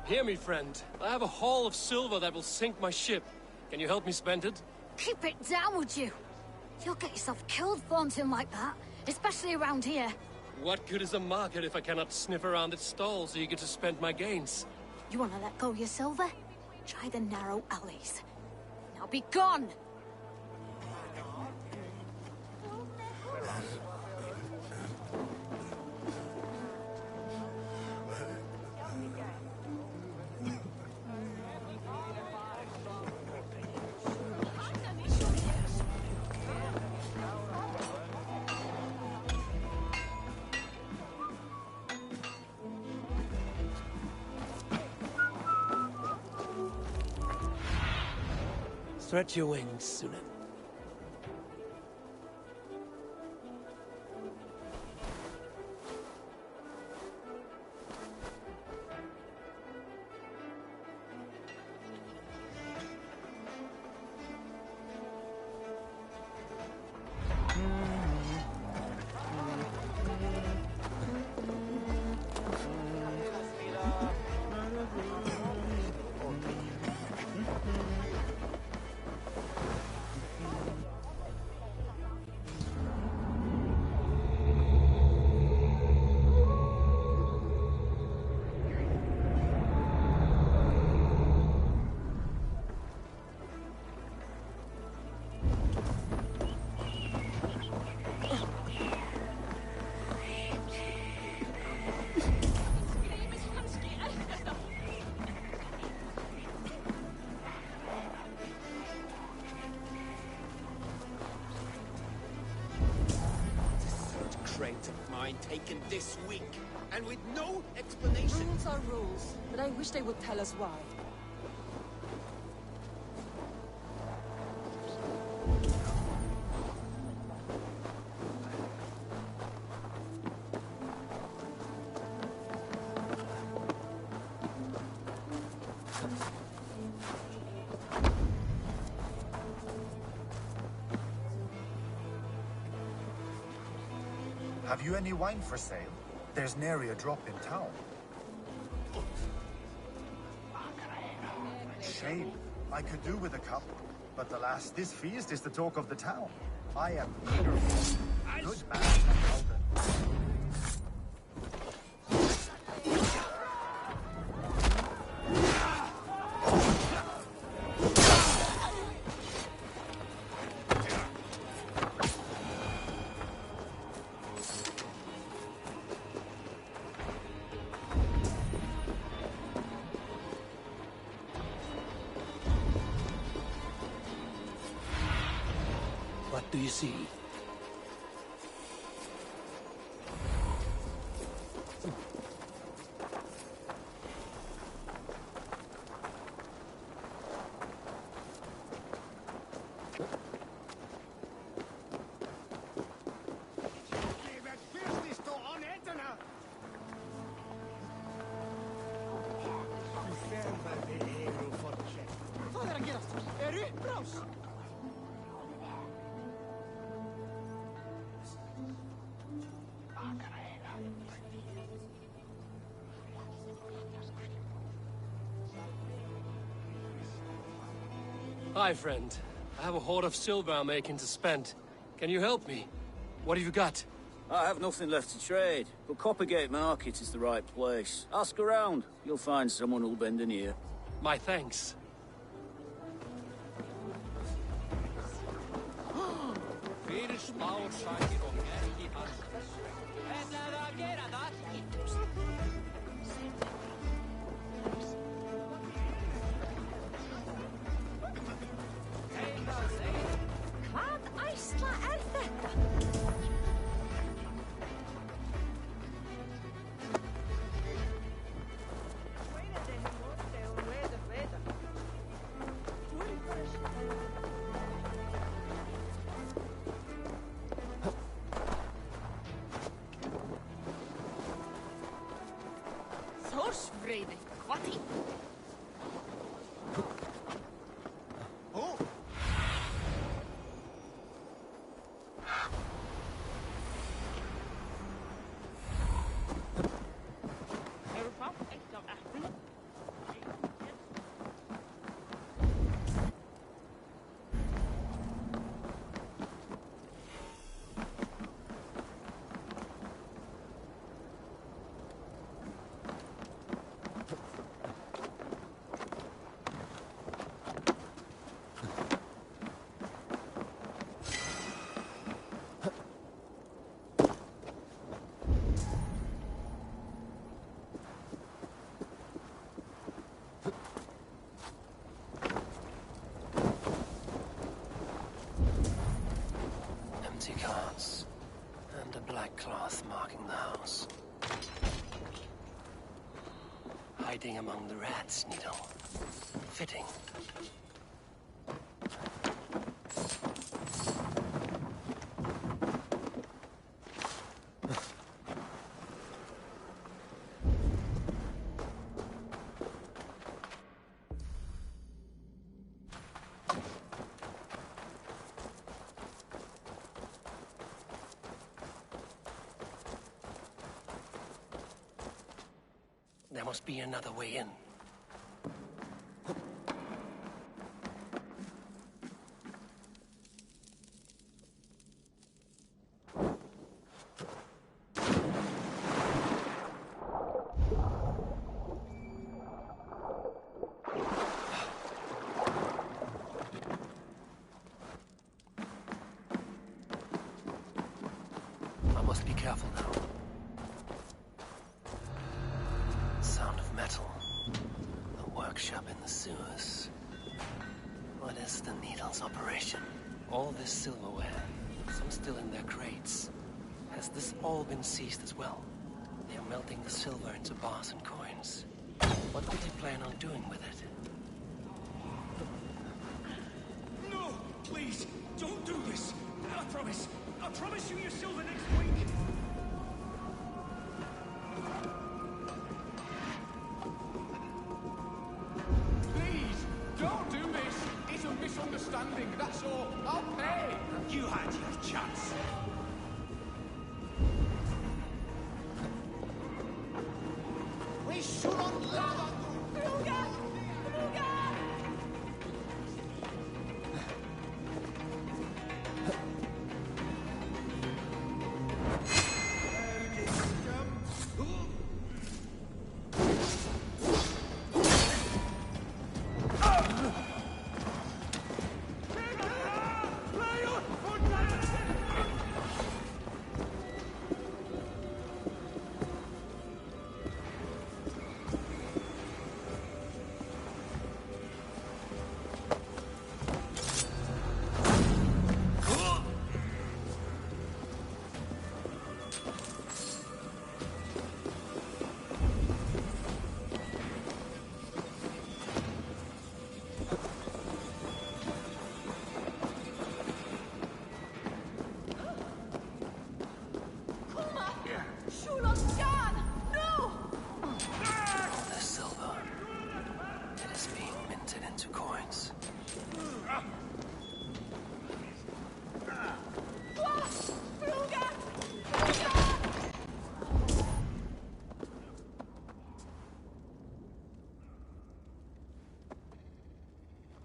Speaker 1: Hear me, friend. I have a haul of silver that will sink my ship. Can you help me spend it?
Speaker 4: Keep it down, would you? You'll get yourself killed flaunting like that, especially around here.
Speaker 1: What good is a market if I cannot sniff around its stalls eager to spend my gains?
Speaker 4: You want to let go of your silver? Try the narrow alleys. Now be gone!
Speaker 1: Stretch your wings, Sunan.
Speaker 13: Taken this week, and with no explanation.
Speaker 23: Rules are rules, but I wish they would tell us why.
Speaker 24: Have you any wine for sale? There's nary a drop in town. Shame. I could do with a cup, but alas, this feast is the talk of the town. I am eager for good man and Alden.
Speaker 1: What do you see? Hi, friend. I have a hoard of silver I'm making to spend. Can you help me? What have you got?
Speaker 9: I have nothing left to trade, but Coppergate Market is the right place. Ask around. You'll find someone who'll bend an ear.
Speaker 1: My thanks.
Speaker 18: Vrede, kwati.
Speaker 21: Oh!
Speaker 17: Empty carts, and a black cloth marking the house. Hiding among the rats, Needle. Fitting. There must be another way in. I must be careful now. Sound of metal. A workshop in the sewers. What is the Needle's operation? All this silverware, some still in their crates. Has this all been seized as well? They're melting the silver into bars and coins. What did he plan on doing with it?
Speaker 8: No! Please, don't do this! I promise you your silver next week!
Speaker 21: Please, don't do this! It's a misunderstanding, that's all. I'll pay!
Speaker 8: You had your chance.
Speaker 21: We should not lava!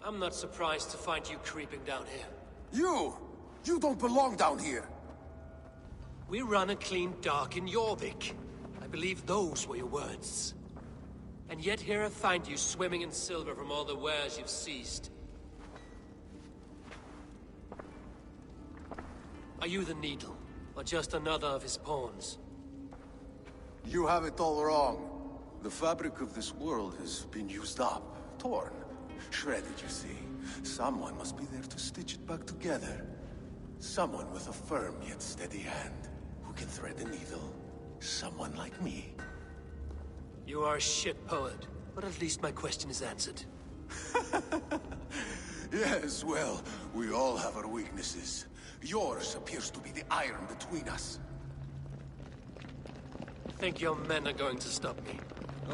Speaker 1: I'm not surprised to find you creeping down here.
Speaker 6: You don't belong down here!
Speaker 1: We run a clean dock in Jorvik. I believe those were your words. And yet here I find you swimming in silver from all the wares you've seized. Are you the Needle, or just another of his pawns?
Speaker 6: You have it all wrong. The fabric of this world has been used up, torn, shredded, you see. Someone must be there to stitch it back together. Someone with a firm yet steady hand, who can thread a needle. Someone like me.
Speaker 1: You are a shit poet, but at least my question is answered.
Speaker 6: Yes, well, we all have our weaknesses. Yours appears to be the iron between us.
Speaker 1: Think your men are going to stop me?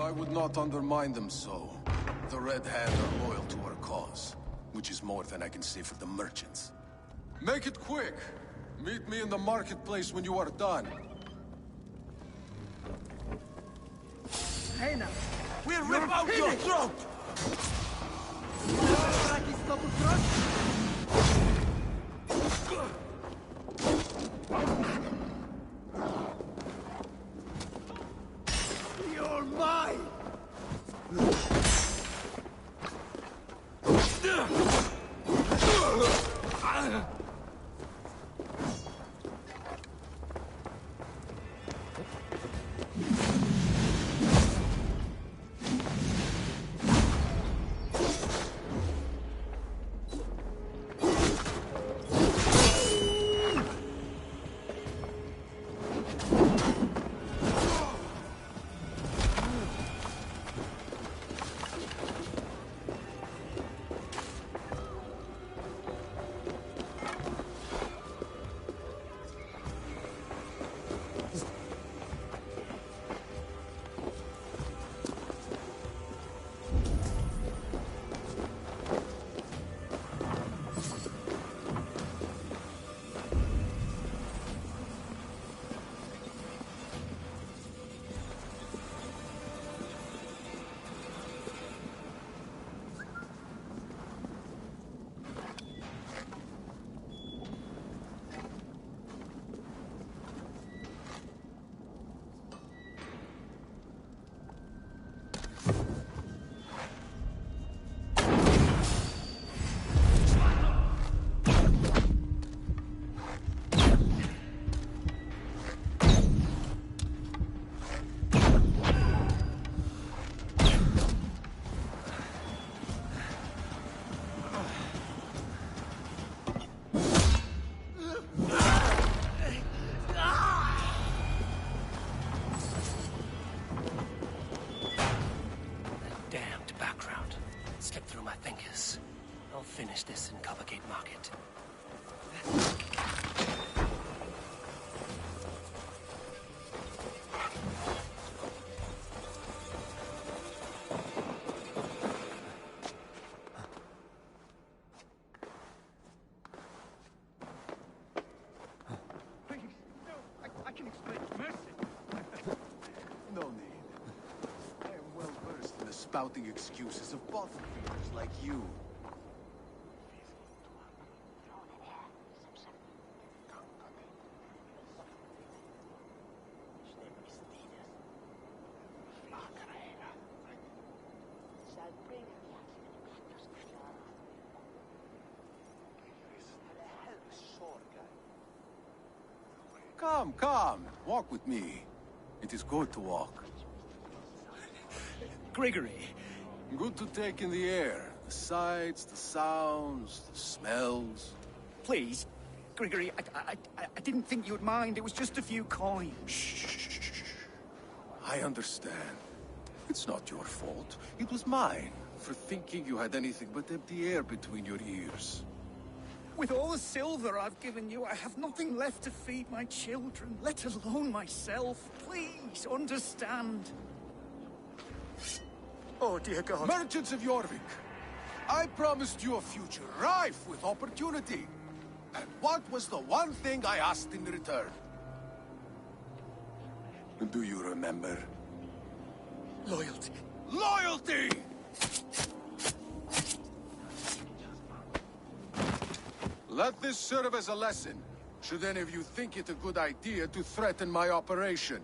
Speaker 6: I would not undermine them so. The Red Hand are loyal to our cause, which is more than I can say for the merchants. Make it quick! Meet me in the marketplace when you are done.
Speaker 21: Hey now!
Speaker 6: We'll rip out your throat!
Speaker 21: You're mine!
Speaker 1: Finish this in Coppergate Market.
Speaker 21: Please, no, I can explain. Mercy.
Speaker 6: No need. I am well versed in the spouting excuses of pathfinders like you. Come. Walk with me. It is good to walk.
Speaker 21: Grigory.
Speaker 6: Good to take in the air. The sights, the sounds, the smells.
Speaker 21: Please, Grigory, I didn't think you'd mind. It was just a few coins.
Speaker 6: Shh. I understand. It's not your fault. It was mine, for thinking you had anything but empty air between your ears.
Speaker 21: With all the silver I've given you, I have nothing left to feed my children, let alone myself. Please, understand. Oh, dear God.
Speaker 6: Merchants of Jorvik, I promised you a future rife with opportunity. And what was the one thing I asked in return? Do you remember?
Speaker 21: Loyalty.
Speaker 6: Loyalty! Let this serve as a lesson, should any of you think it a good idea to threaten my operation.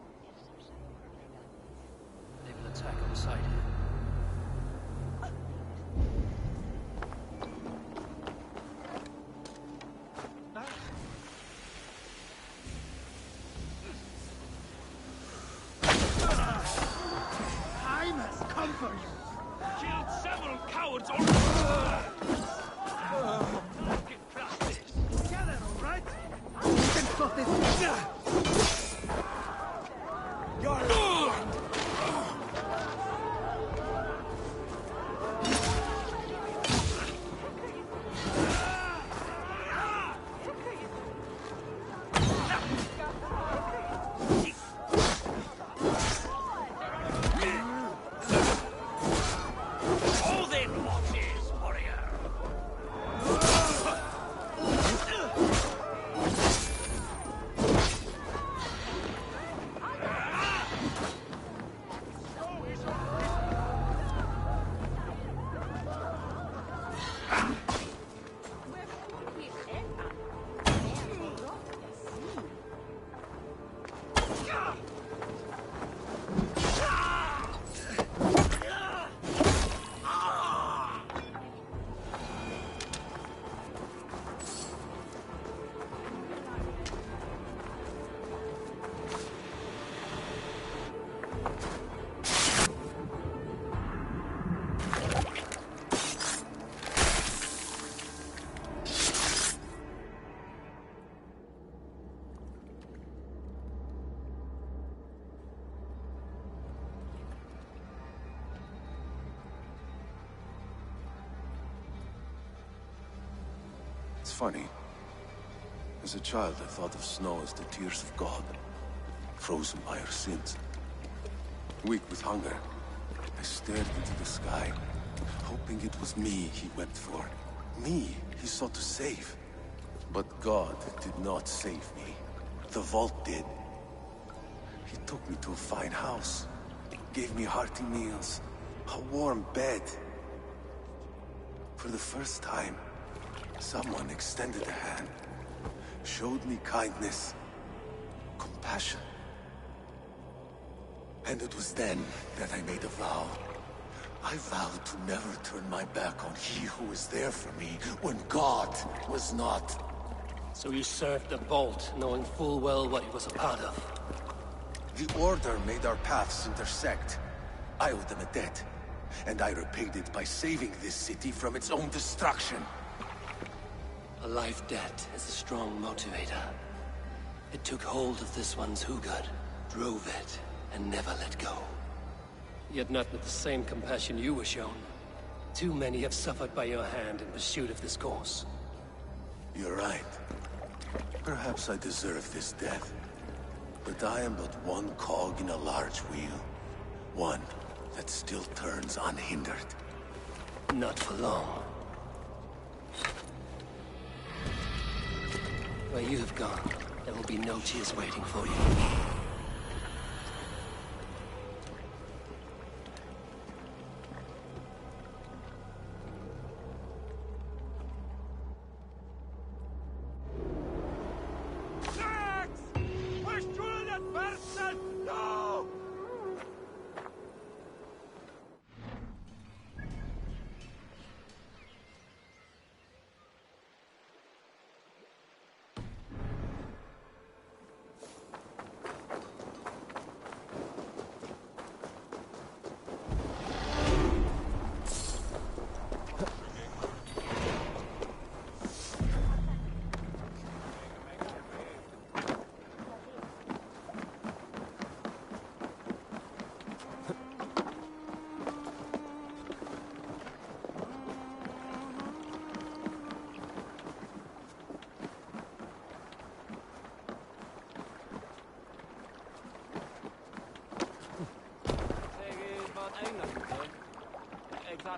Speaker 17: They will attack on sight.
Speaker 21: Time has come for you.
Speaker 22: Killed several cowards
Speaker 21: Together, all right? We can sort this. You're
Speaker 6: It's funny. As a child, I thought of snow as the tears of God, frozen by our sins. Weak with hunger, I stared into the sky, hoping it was me he wept for. Me he sought to save. But God did not save me. The vault did. He took me to a fine house, gave me hearty meals, a warm bed. For the first time, someone extended a hand, showed me kindness, compassion. And it was then that I made a vow. I vowed to never turn my back on he who was there for me when God was not.
Speaker 17: So you served the Vault, knowing full well what it was a part of.
Speaker 6: The Order made our paths intersect. I owed them a debt, and I repaid it by saving this city from its own destruction.
Speaker 17: A life debt is a strong motivator. It took hold of this one's Hugad, drove it, and never let go. Yet not with the same compassion you were shown. Too many have suffered by your hand in pursuit of this cause.
Speaker 6: You're right. Perhaps I deserve this death. But I am but one cog in a large wheel. One that still turns unhindered.
Speaker 17: Not for long. Where you have gone, there will be no tears waiting for you.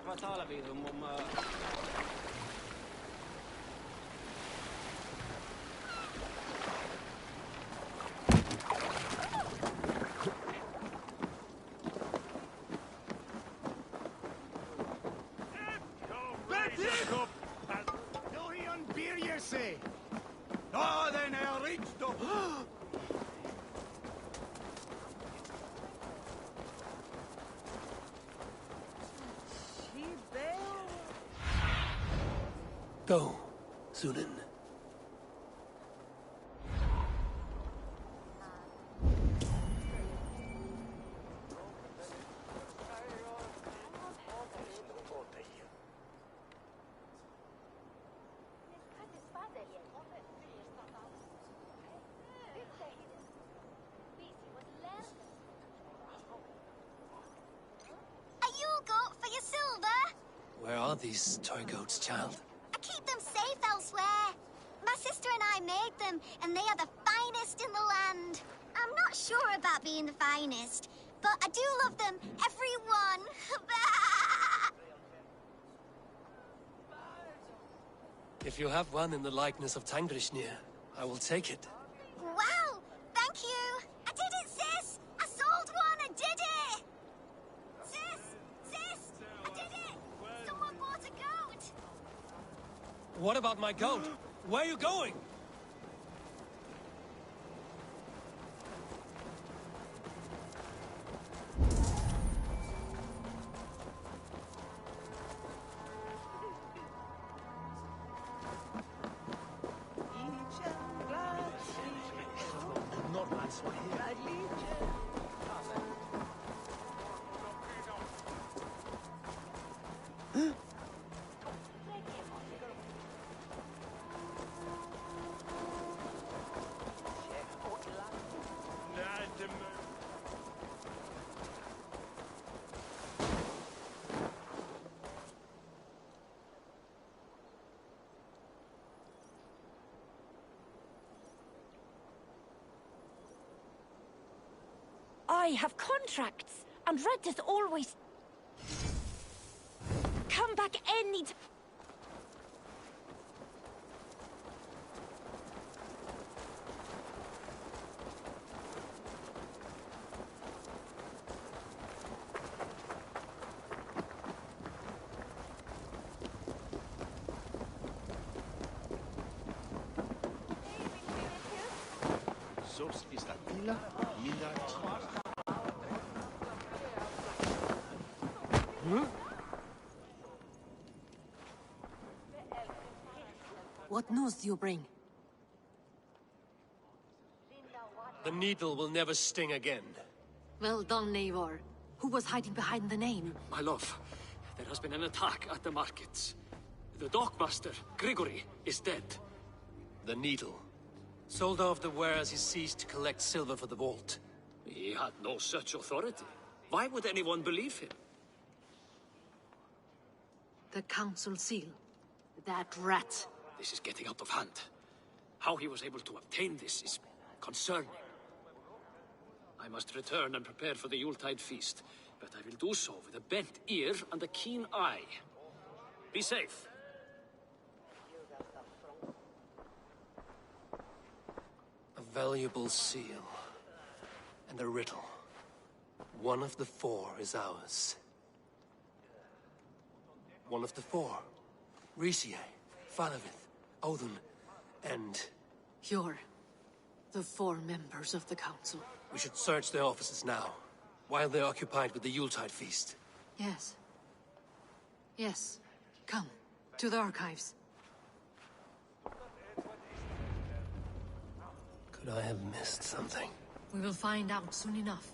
Speaker 9: Vad talar vi om?
Speaker 21: Do he unbeer your say? Ah, then I reached the...
Speaker 17: Go, Sunan. Where are these toy goats, child?
Speaker 7: I keep them safe elsewhere. My sister and I made them, and they are the finest in the land. I'm not sure about being the finest, but I do love them, every one.
Speaker 17: If you have one in the likeness of Tangrishnia, I will take it.
Speaker 7: Wow, thank you. I did it, sis. I sold one, I did it. Sis, I did it. Someone bought a goat.
Speaker 17: What about my goat? Where are you going?
Speaker 18: I have contracts, and Red is always... Come back any time.
Speaker 12: Sos ist Attila, Minati.
Speaker 2: What news do you bring?
Speaker 17: The needle will never sting again.
Speaker 2: Well done, Eivor. Who was hiding behind the name?
Speaker 14: My love, there has been an attack at the markets. The dockmaster, Grigory, is dead.
Speaker 17: The needle. Sold off the wares he ceased to collect silver for the vault.
Speaker 14: He had no such authority. Why would anyone believe him?
Speaker 2: The council seal. That rat.
Speaker 14: This is getting out of hand. How he was able to obtain this is concerning. I must return and prepare for the Yuletide feast, but I will do so with a bent ear and a keen eye. Be safe.
Speaker 17: A valuable seal. And a riddle. One of the four is ours. One of the four. Risie, Falavith, Odin, and...
Speaker 2: You're the four members of the council.
Speaker 17: We should search their offices now, while they're occupied with the Yuletide feast.
Speaker 2: Yes. Yes. Come, to the archives.
Speaker 17: Could I have missed something?
Speaker 2: We will find out soon enough.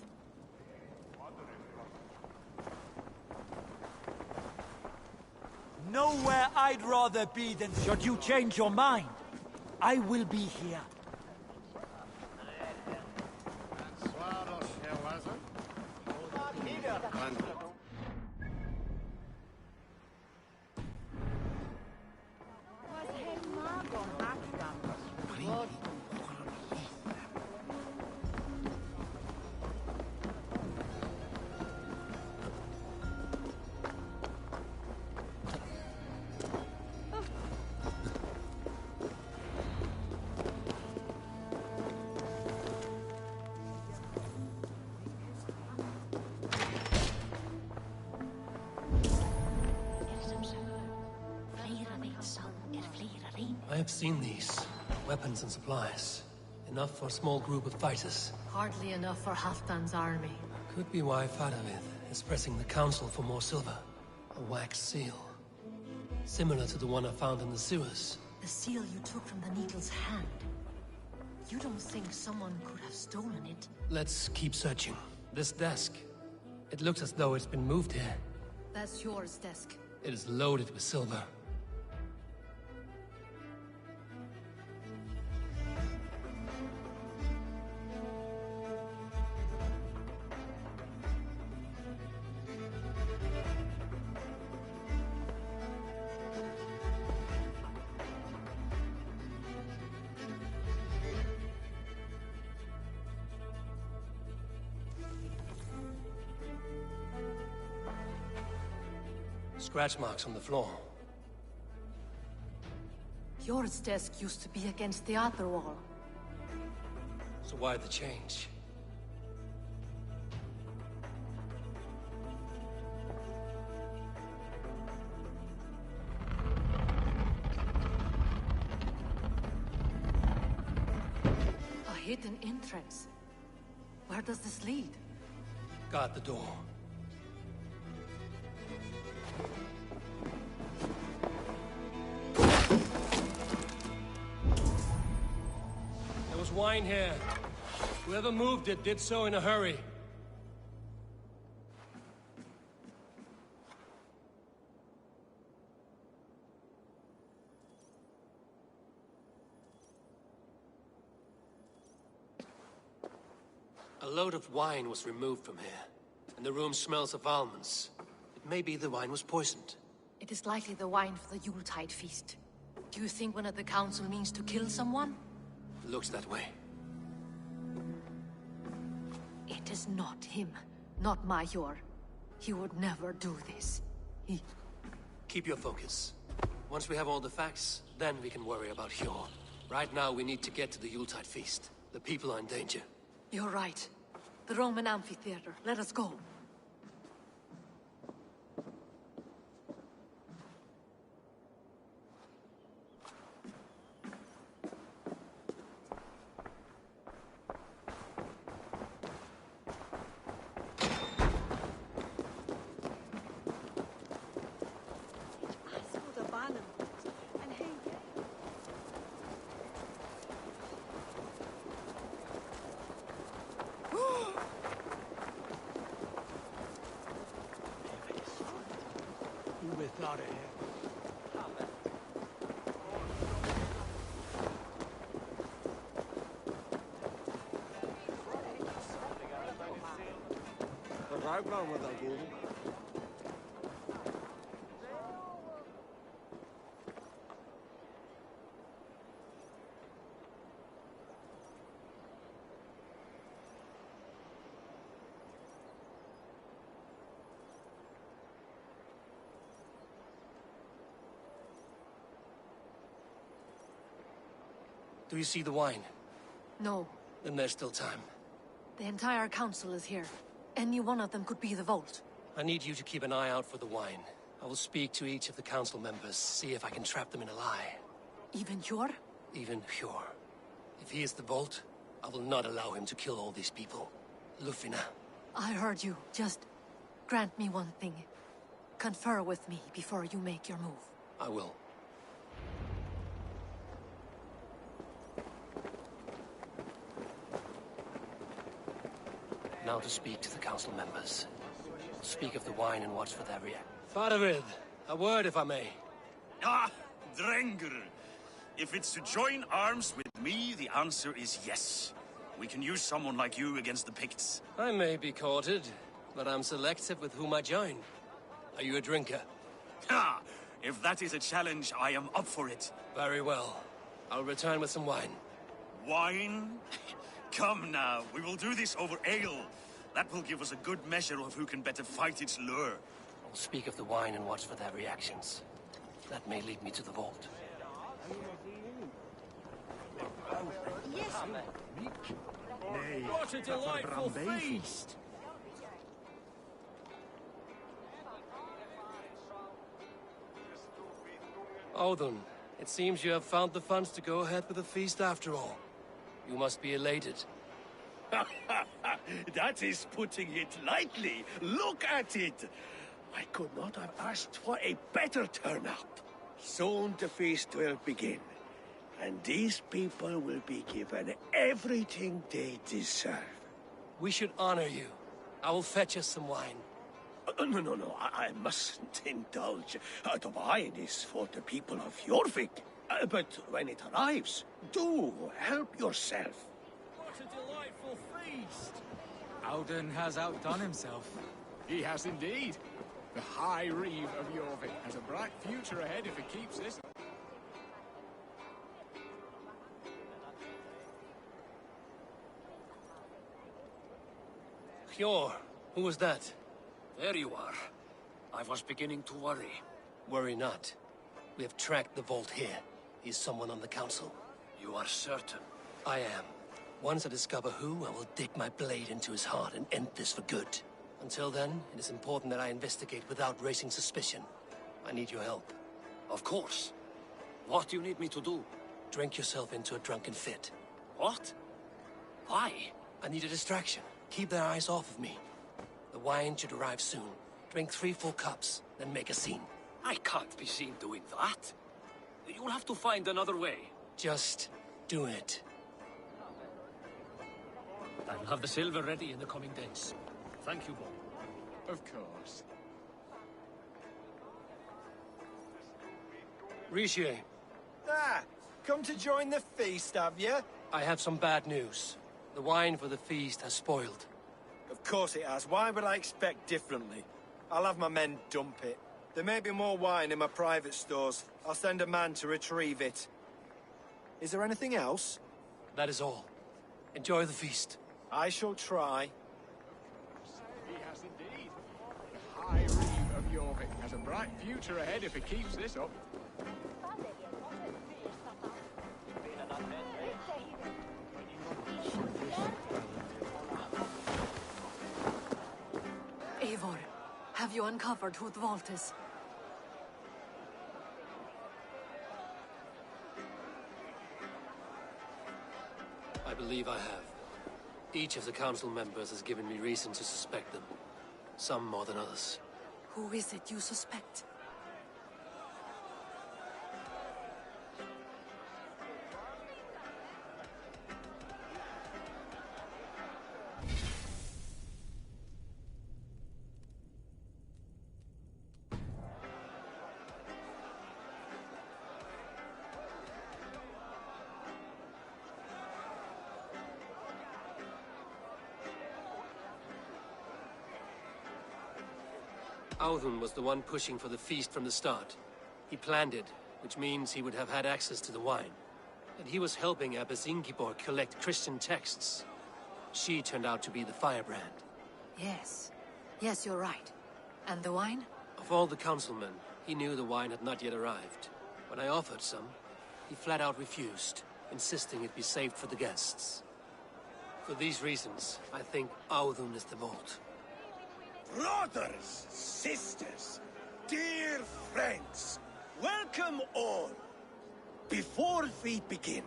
Speaker 21: Nowhere I'd rather be than should you change your mind. I will be here.
Speaker 1: have seen these. Weapons and supplies. Enough for a small group of fighters.
Speaker 2: Hardly enough for Halfdan's army.
Speaker 1: Could be why Fadavid is pressing the council for more silver. A wax seal. Similar to the one I found in the sewers.
Speaker 2: The seal you took from the Needle's hand. You don't think someone could have stolen it?
Speaker 1: Let's keep searching. This desk. It looks as though it's been moved here.
Speaker 2: That's yours, desk.
Speaker 1: It is loaded with silver. Scratch marks on the floor.
Speaker 2: Yours desk used to be against the other wall.
Speaker 1: So why the change?
Speaker 2: A hidden entrance. Where does this lead?
Speaker 1: Guard the door. There was wine here. Whoever moved it did so in a hurry. A load of wine was removed from here, and the room smells of almonds. It may be the wine was poisoned.
Speaker 2: It is likely the wine for the Yuletide feast. Do you think one of the council means to kill someone?
Speaker 1: Looks that way.
Speaker 2: It is not him, not Major. He would never do this. He...
Speaker 1: Keep your focus. Once we have all the facts, then we can worry about Hjor. Right now, we need to get to the Yuletide feast. The people are in danger.
Speaker 2: You're right. The Roman amphitheater. Let us go.
Speaker 21: Without a head.
Speaker 1: Do you see the wine?
Speaker 2: No.
Speaker 1: Then there's still time.
Speaker 2: The entire council is here. Any one of them could be the Vault.
Speaker 1: I need you to keep an eye out for the wine. I will speak to each of the council members, see if I can trap them in a lie.
Speaker 2: Even Hjor?
Speaker 1: Even Hjor. If he is the Vault, I will not allow him to kill all these people. Lufina.
Speaker 2: I heard you. Just grant me one thing. Confer with me before you make your move.
Speaker 1: I will. Now to speak to the council members. Speak of the wine and watch for their reaction. Fadavid, a word if I may.
Speaker 10: Ah, Drenger. If it's to join arms with me, the answer is yes. We can use someone like you against the Picts.
Speaker 1: I may be courted, but I'm selective with whom I join. Are you a drinker?
Speaker 10: Ha! If that is a challenge, I am up for it.
Speaker 1: Very well. I'll return with some wine.
Speaker 10: Wine? Come now, we will do this over ale. That will give us a good measure of who can better fight its lure.
Speaker 1: I'll speak of the wine and watch for their reactions. That may lead me to the Vault.
Speaker 18: Yes.
Speaker 14: What a delightful feast!
Speaker 1: Odun, It seems you have found the funds to go ahead with the feast after all. You must be elated.
Speaker 8: That is putting it lightly. Look at it. I could not have asked for a better turnout. Soon the feast will begin, and these people will be given everything they deserve.
Speaker 1: We should honor you. I will fetch us some wine.
Speaker 8: No, I mustn't indulge. The wine is for the people of Jorvik. But when it arrives, do help yourself.
Speaker 5: What a delightful feast! Alden has outdone himself.
Speaker 3: He has indeed. The High Reeve of Jorvik has a bright future ahead if he keeps this.
Speaker 1: Hjor, who was that?
Speaker 14: There you are. I was beginning to worry.
Speaker 1: Worry not. We have tracked the vault here. He's someone on the council.
Speaker 14: You are certain?
Speaker 1: I am. Once I discover who, I will dig my blade into his heart and end this for good. Until then, it is important that I investigate without raising suspicion. I need your help.
Speaker 14: Of course. What do you need me to do?
Speaker 1: Drink yourself into a drunken fit.
Speaker 14: What? Why?
Speaker 1: I need a distraction. Keep their eyes off of me. The wine should arrive soon. Drink 3 full cups, then make a scene.
Speaker 14: I can't be seen doing that. You'll have to find another way.
Speaker 1: Just do it.
Speaker 14: I'll have the silver ready in the coming days. Thank you, Bob.
Speaker 3: Of course.
Speaker 1: Riche.
Speaker 11: Ah, come to join the feast, have you?
Speaker 1: I have some bad news. The wine for the feast has spoiled.
Speaker 11: Of course it has. Why would I expect differently? I'll have my men dump it. There may be more wine in my private stores. I'll send a man to retrieve it. Is there anything else?
Speaker 1: That is all. Enjoy the feast.
Speaker 11: I shall try.
Speaker 3: He has indeed. The High Reeve of Jorvik has a bright future ahead if he keeps this up.
Speaker 2: Eivor, have you uncovered who the vault is?
Speaker 1: I believe I have. Each of the council members has given me reason to suspect them. Some more than others.
Speaker 2: Who is it you suspect?
Speaker 1: Audun was the one pushing for the feast from the start. He planned it, which means he would have had access to the wine. And he was helping Abbess Ingeborg collect Christian texts. She turned out to be the firebrand.
Speaker 2: Yes. Yes, you're right. And the wine?
Speaker 1: Of all the councilmen, he knew the wine had not yet arrived. When I offered some, he flat out refused, insisting it be saved for the guests. For these reasons, I think Audun is the vault.
Speaker 8: Brothers, sisters, dear friends, welcome all. Before we begin,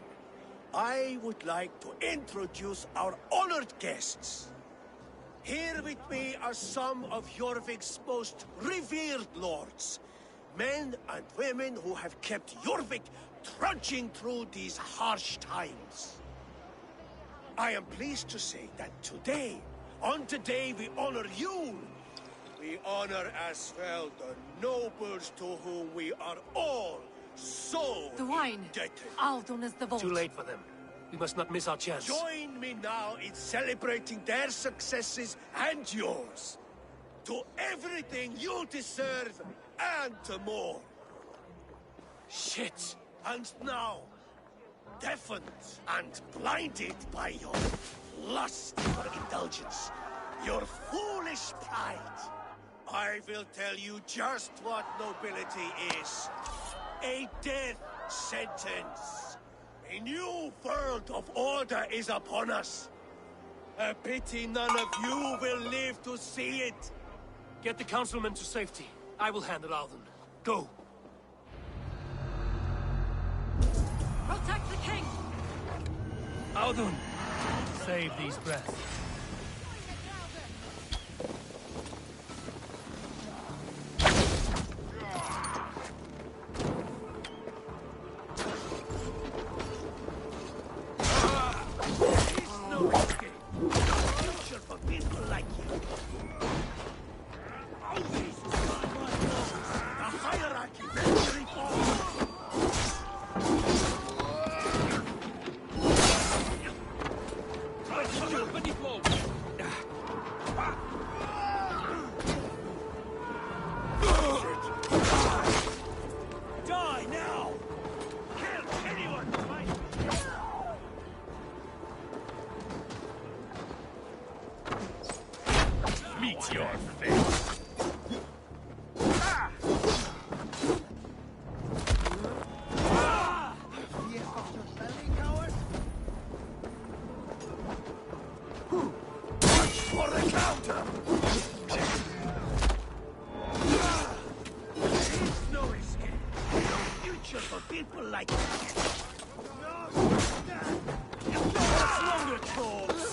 Speaker 8: I would like to introduce our honored guests. Here with me are some of Jorvik's most revered lords, men and women who have kept Jorvik trudging through these harsh times. I am pleased to say that today, on the day we honor you, we honor as well the nobles to whom we are all so
Speaker 2: the wine.
Speaker 8: indebted.
Speaker 2: Audun is the vault.
Speaker 1: Too late for them. We must not miss our chance.
Speaker 8: Join me now in celebrating their successes and yours. To everything you deserve and to more.
Speaker 1: Shit!
Speaker 8: And now, deafened and blinded by your lust for indulgence, your foolish pride, I will tell you just what nobility is. A death sentence. A new world of order is upon us. A pity none of you will live to see it.
Speaker 1: Get the councilmen to safety. I will handle Audun. Go!
Speaker 2: Protect the king!
Speaker 17: Audun, save these breaths.
Speaker 22: Meet your fate.
Speaker 8: For the counter! There's no escape. No future for people like you. No, what's longer, trolls?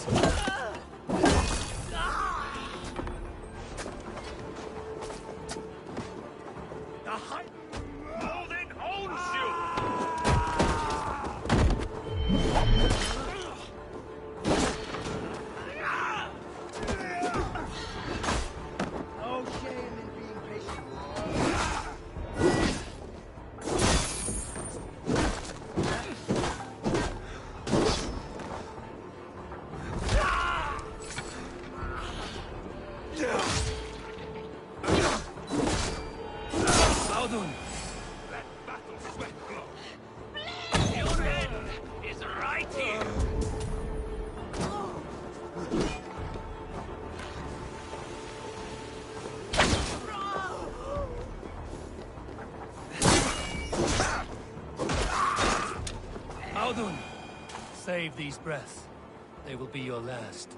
Speaker 8: The high...
Speaker 22: Odin owns you!
Speaker 8: No shame in being patient.
Speaker 17: Audun!
Speaker 22: Let battle sweat flow. Your end is right here.
Speaker 17: Audun! Save these breaths. They will be your last.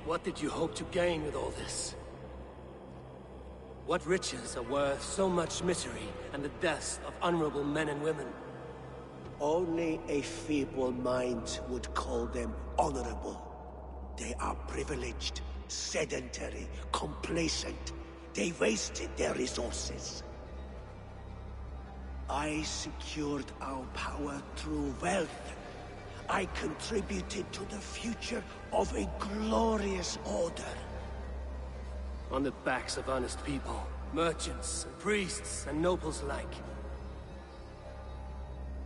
Speaker 17: What did you hope to gain with all this? What riches are worth so much misery and the deaths of honorable men and women?
Speaker 8: Only a feeble mind would call them honorable. They are privileged, sedentary, complacent. They wasted their resources. I secured our power through wealth. I contributed to the future of a glorious order.
Speaker 17: On the backs of honest people, merchants, and priests, and nobles alike.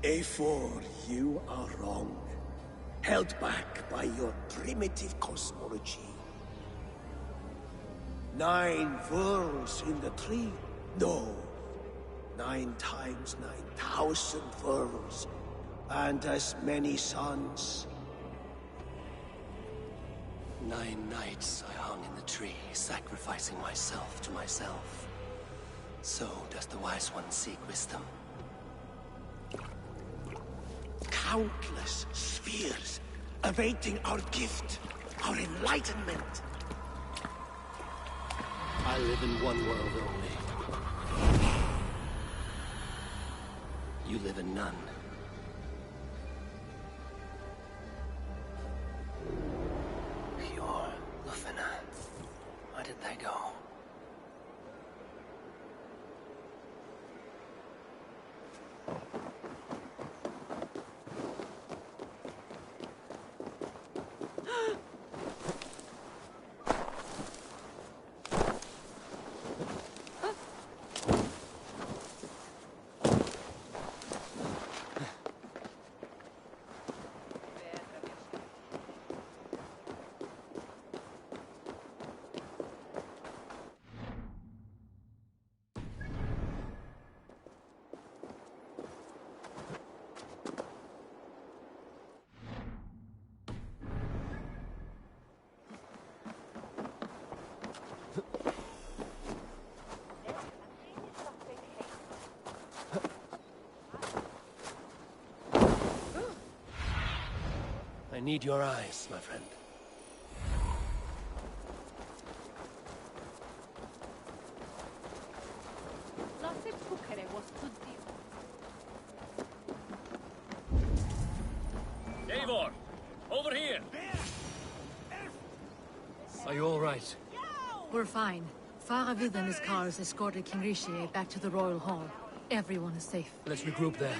Speaker 8: A4, you are wrong. Held back by your primitive cosmology. 9 worlds in the tree? No. 9 times 9,000 worlds. And as many suns.
Speaker 17: 9 nights I hung in the tree, sacrificing myself to myself. So does the wise one seek wisdom.
Speaker 8: Countless spheres awaiting our gift, our enlightenment.
Speaker 17: I live in one world only. You live in none. Pure Lufina. Where did they go?
Speaker 1: need your eyes, my friend.
Speaker 14: Eivor! Over here!
Speaker 1: Are you all right?
Speaker 2: We're fine. Faravid and his cars escorted King Rishi back to the Royal Hall. Everyone is safe.
Speaker 1: Let's regroup there.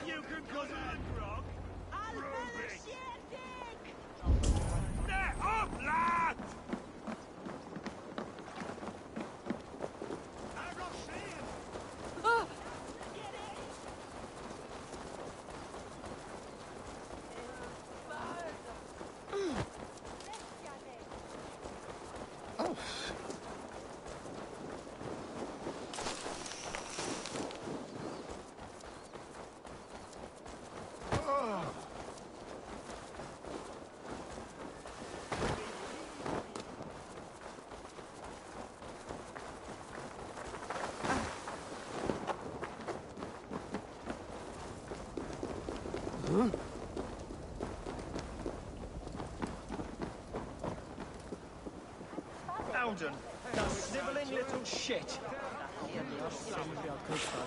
Speaker 11: Alden, that sniveling little shit.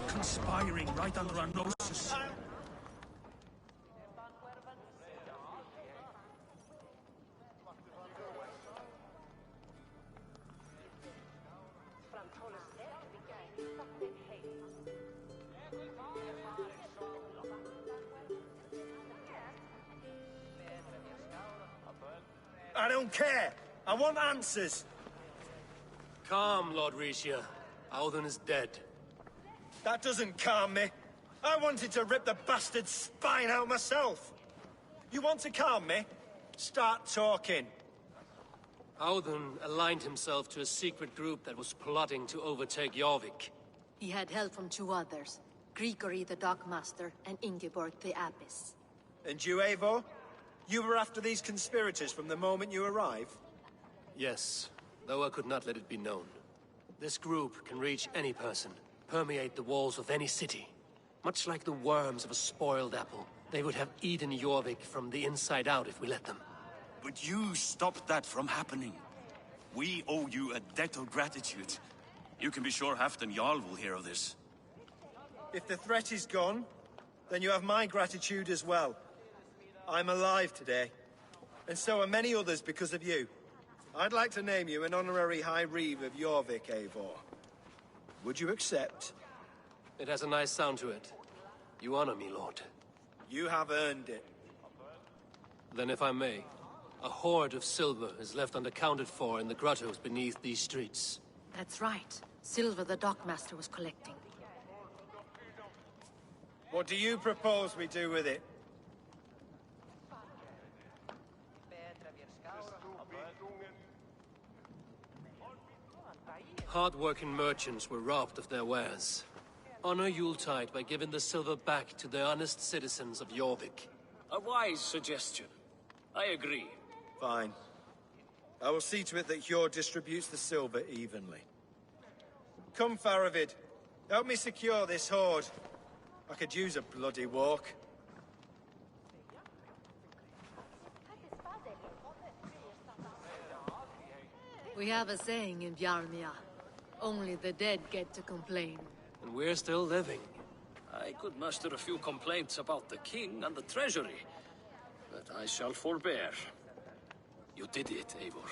Speaker 10: Conspiring right under our noses.
Speaker 11: I don't care. I want answers.
Speaker 1: Calm, Lord Rishia. Audun is dead.
Speaker 11: That doesn't calm me. I wanted to rip the bastard's spine out myself. You want to calm me? Start talking.
Speaker 1: Audun aligned himself to a secret group that was plotting to overtake Jorvik.
Speaker 2: He had help from two others. Grigory the Dockmaster and Ingeborg the Abbess.
Speaker 11: And you, Eivor? You were after these conspirators from the moment you arrived?
Speaker 1: Yes, though I could not let it be known. This group can reach any person, permeate the walls of any city. Much like the worms of a spoiled apple, they would have eaten Jorvik from the inside out if we let them.
Speaker 10: But you stopped that from happening. We owe you a debt of gratitude. You can be sure Halfdan Jarl will hear of this.
Speaker 11: If the threat is gone, then you have my gratitude as well. I'm alive today, and so are many others because of you. I'd like to name you an honorary High Reeve of Jorvik, Eivor. Would you accept?
Speaker 1: It has a nice sound to it. You honor me, Lord.
Speaker 11: You have earned it.
Speaker 1: Then if I may, a hoard of silver is left unaccounted for in the grottos beneath these streets.
Speaker 2: That's right. Silver the Dockmaster was collecting.
Speaker 11: What do you propose we do with it?
Speaker 1: Hard-working merchants were robbed of their wares. Honor Yuletide by giving the silver back to the honest citizens of Jorvik.
Speaker 14: A wise suggestion. I agree.
Speaker 11: Fine. I will see to it that Hjord distributes the silver evenly. Come, Faravid. Help me secure this hoard. I could use a bloody walk.
Speaker 2: We have a saying in Bjarmia. Only the dead get to complain.
Speaker 1: And we're still living.
Speaker 14: I could muster a few complaints about the king and the treasury, but I shall forbear. You did it, Eivor.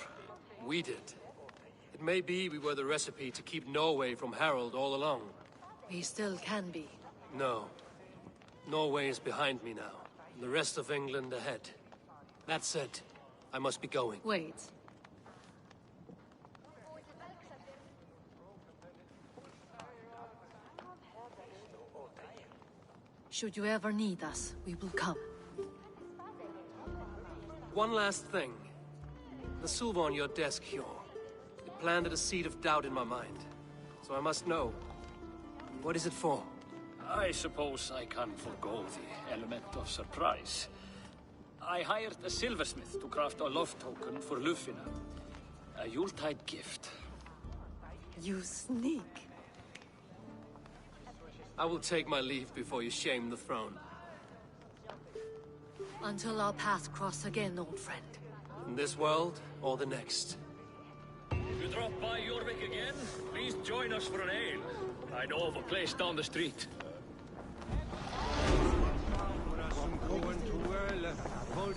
Speaker 1: We did. It may be we were the recipe to keep Norway from Harald all along.
Speaker 2: We still can be.
Speaker 1: No. Norway is behind me now, and the rest of England ahead. That said, I must be going.
Speaker 2: Wait. Should you ever need us, we will come.
Speaker 1: One last thing. The silver on your desk, Hjord. It planted a seed of doubt in my mind. So I must know. What is it for?
Speaker 14: I suppose I can forgo the element of surprise. I hired a silversmith to craft a love token for Lufina. A Yuletide gift.
Speaker 2: You sneak.
Speaker 1: I will take my leave before you shame the throne.
Speaker 2: Until our paths cross again, old friend.
Speaker 1: In this world, or the next.
Speaker 14: If you drop by Jorvik again, please join us for an ale. I know of a place down the street.
Speaker 15: Going to Hold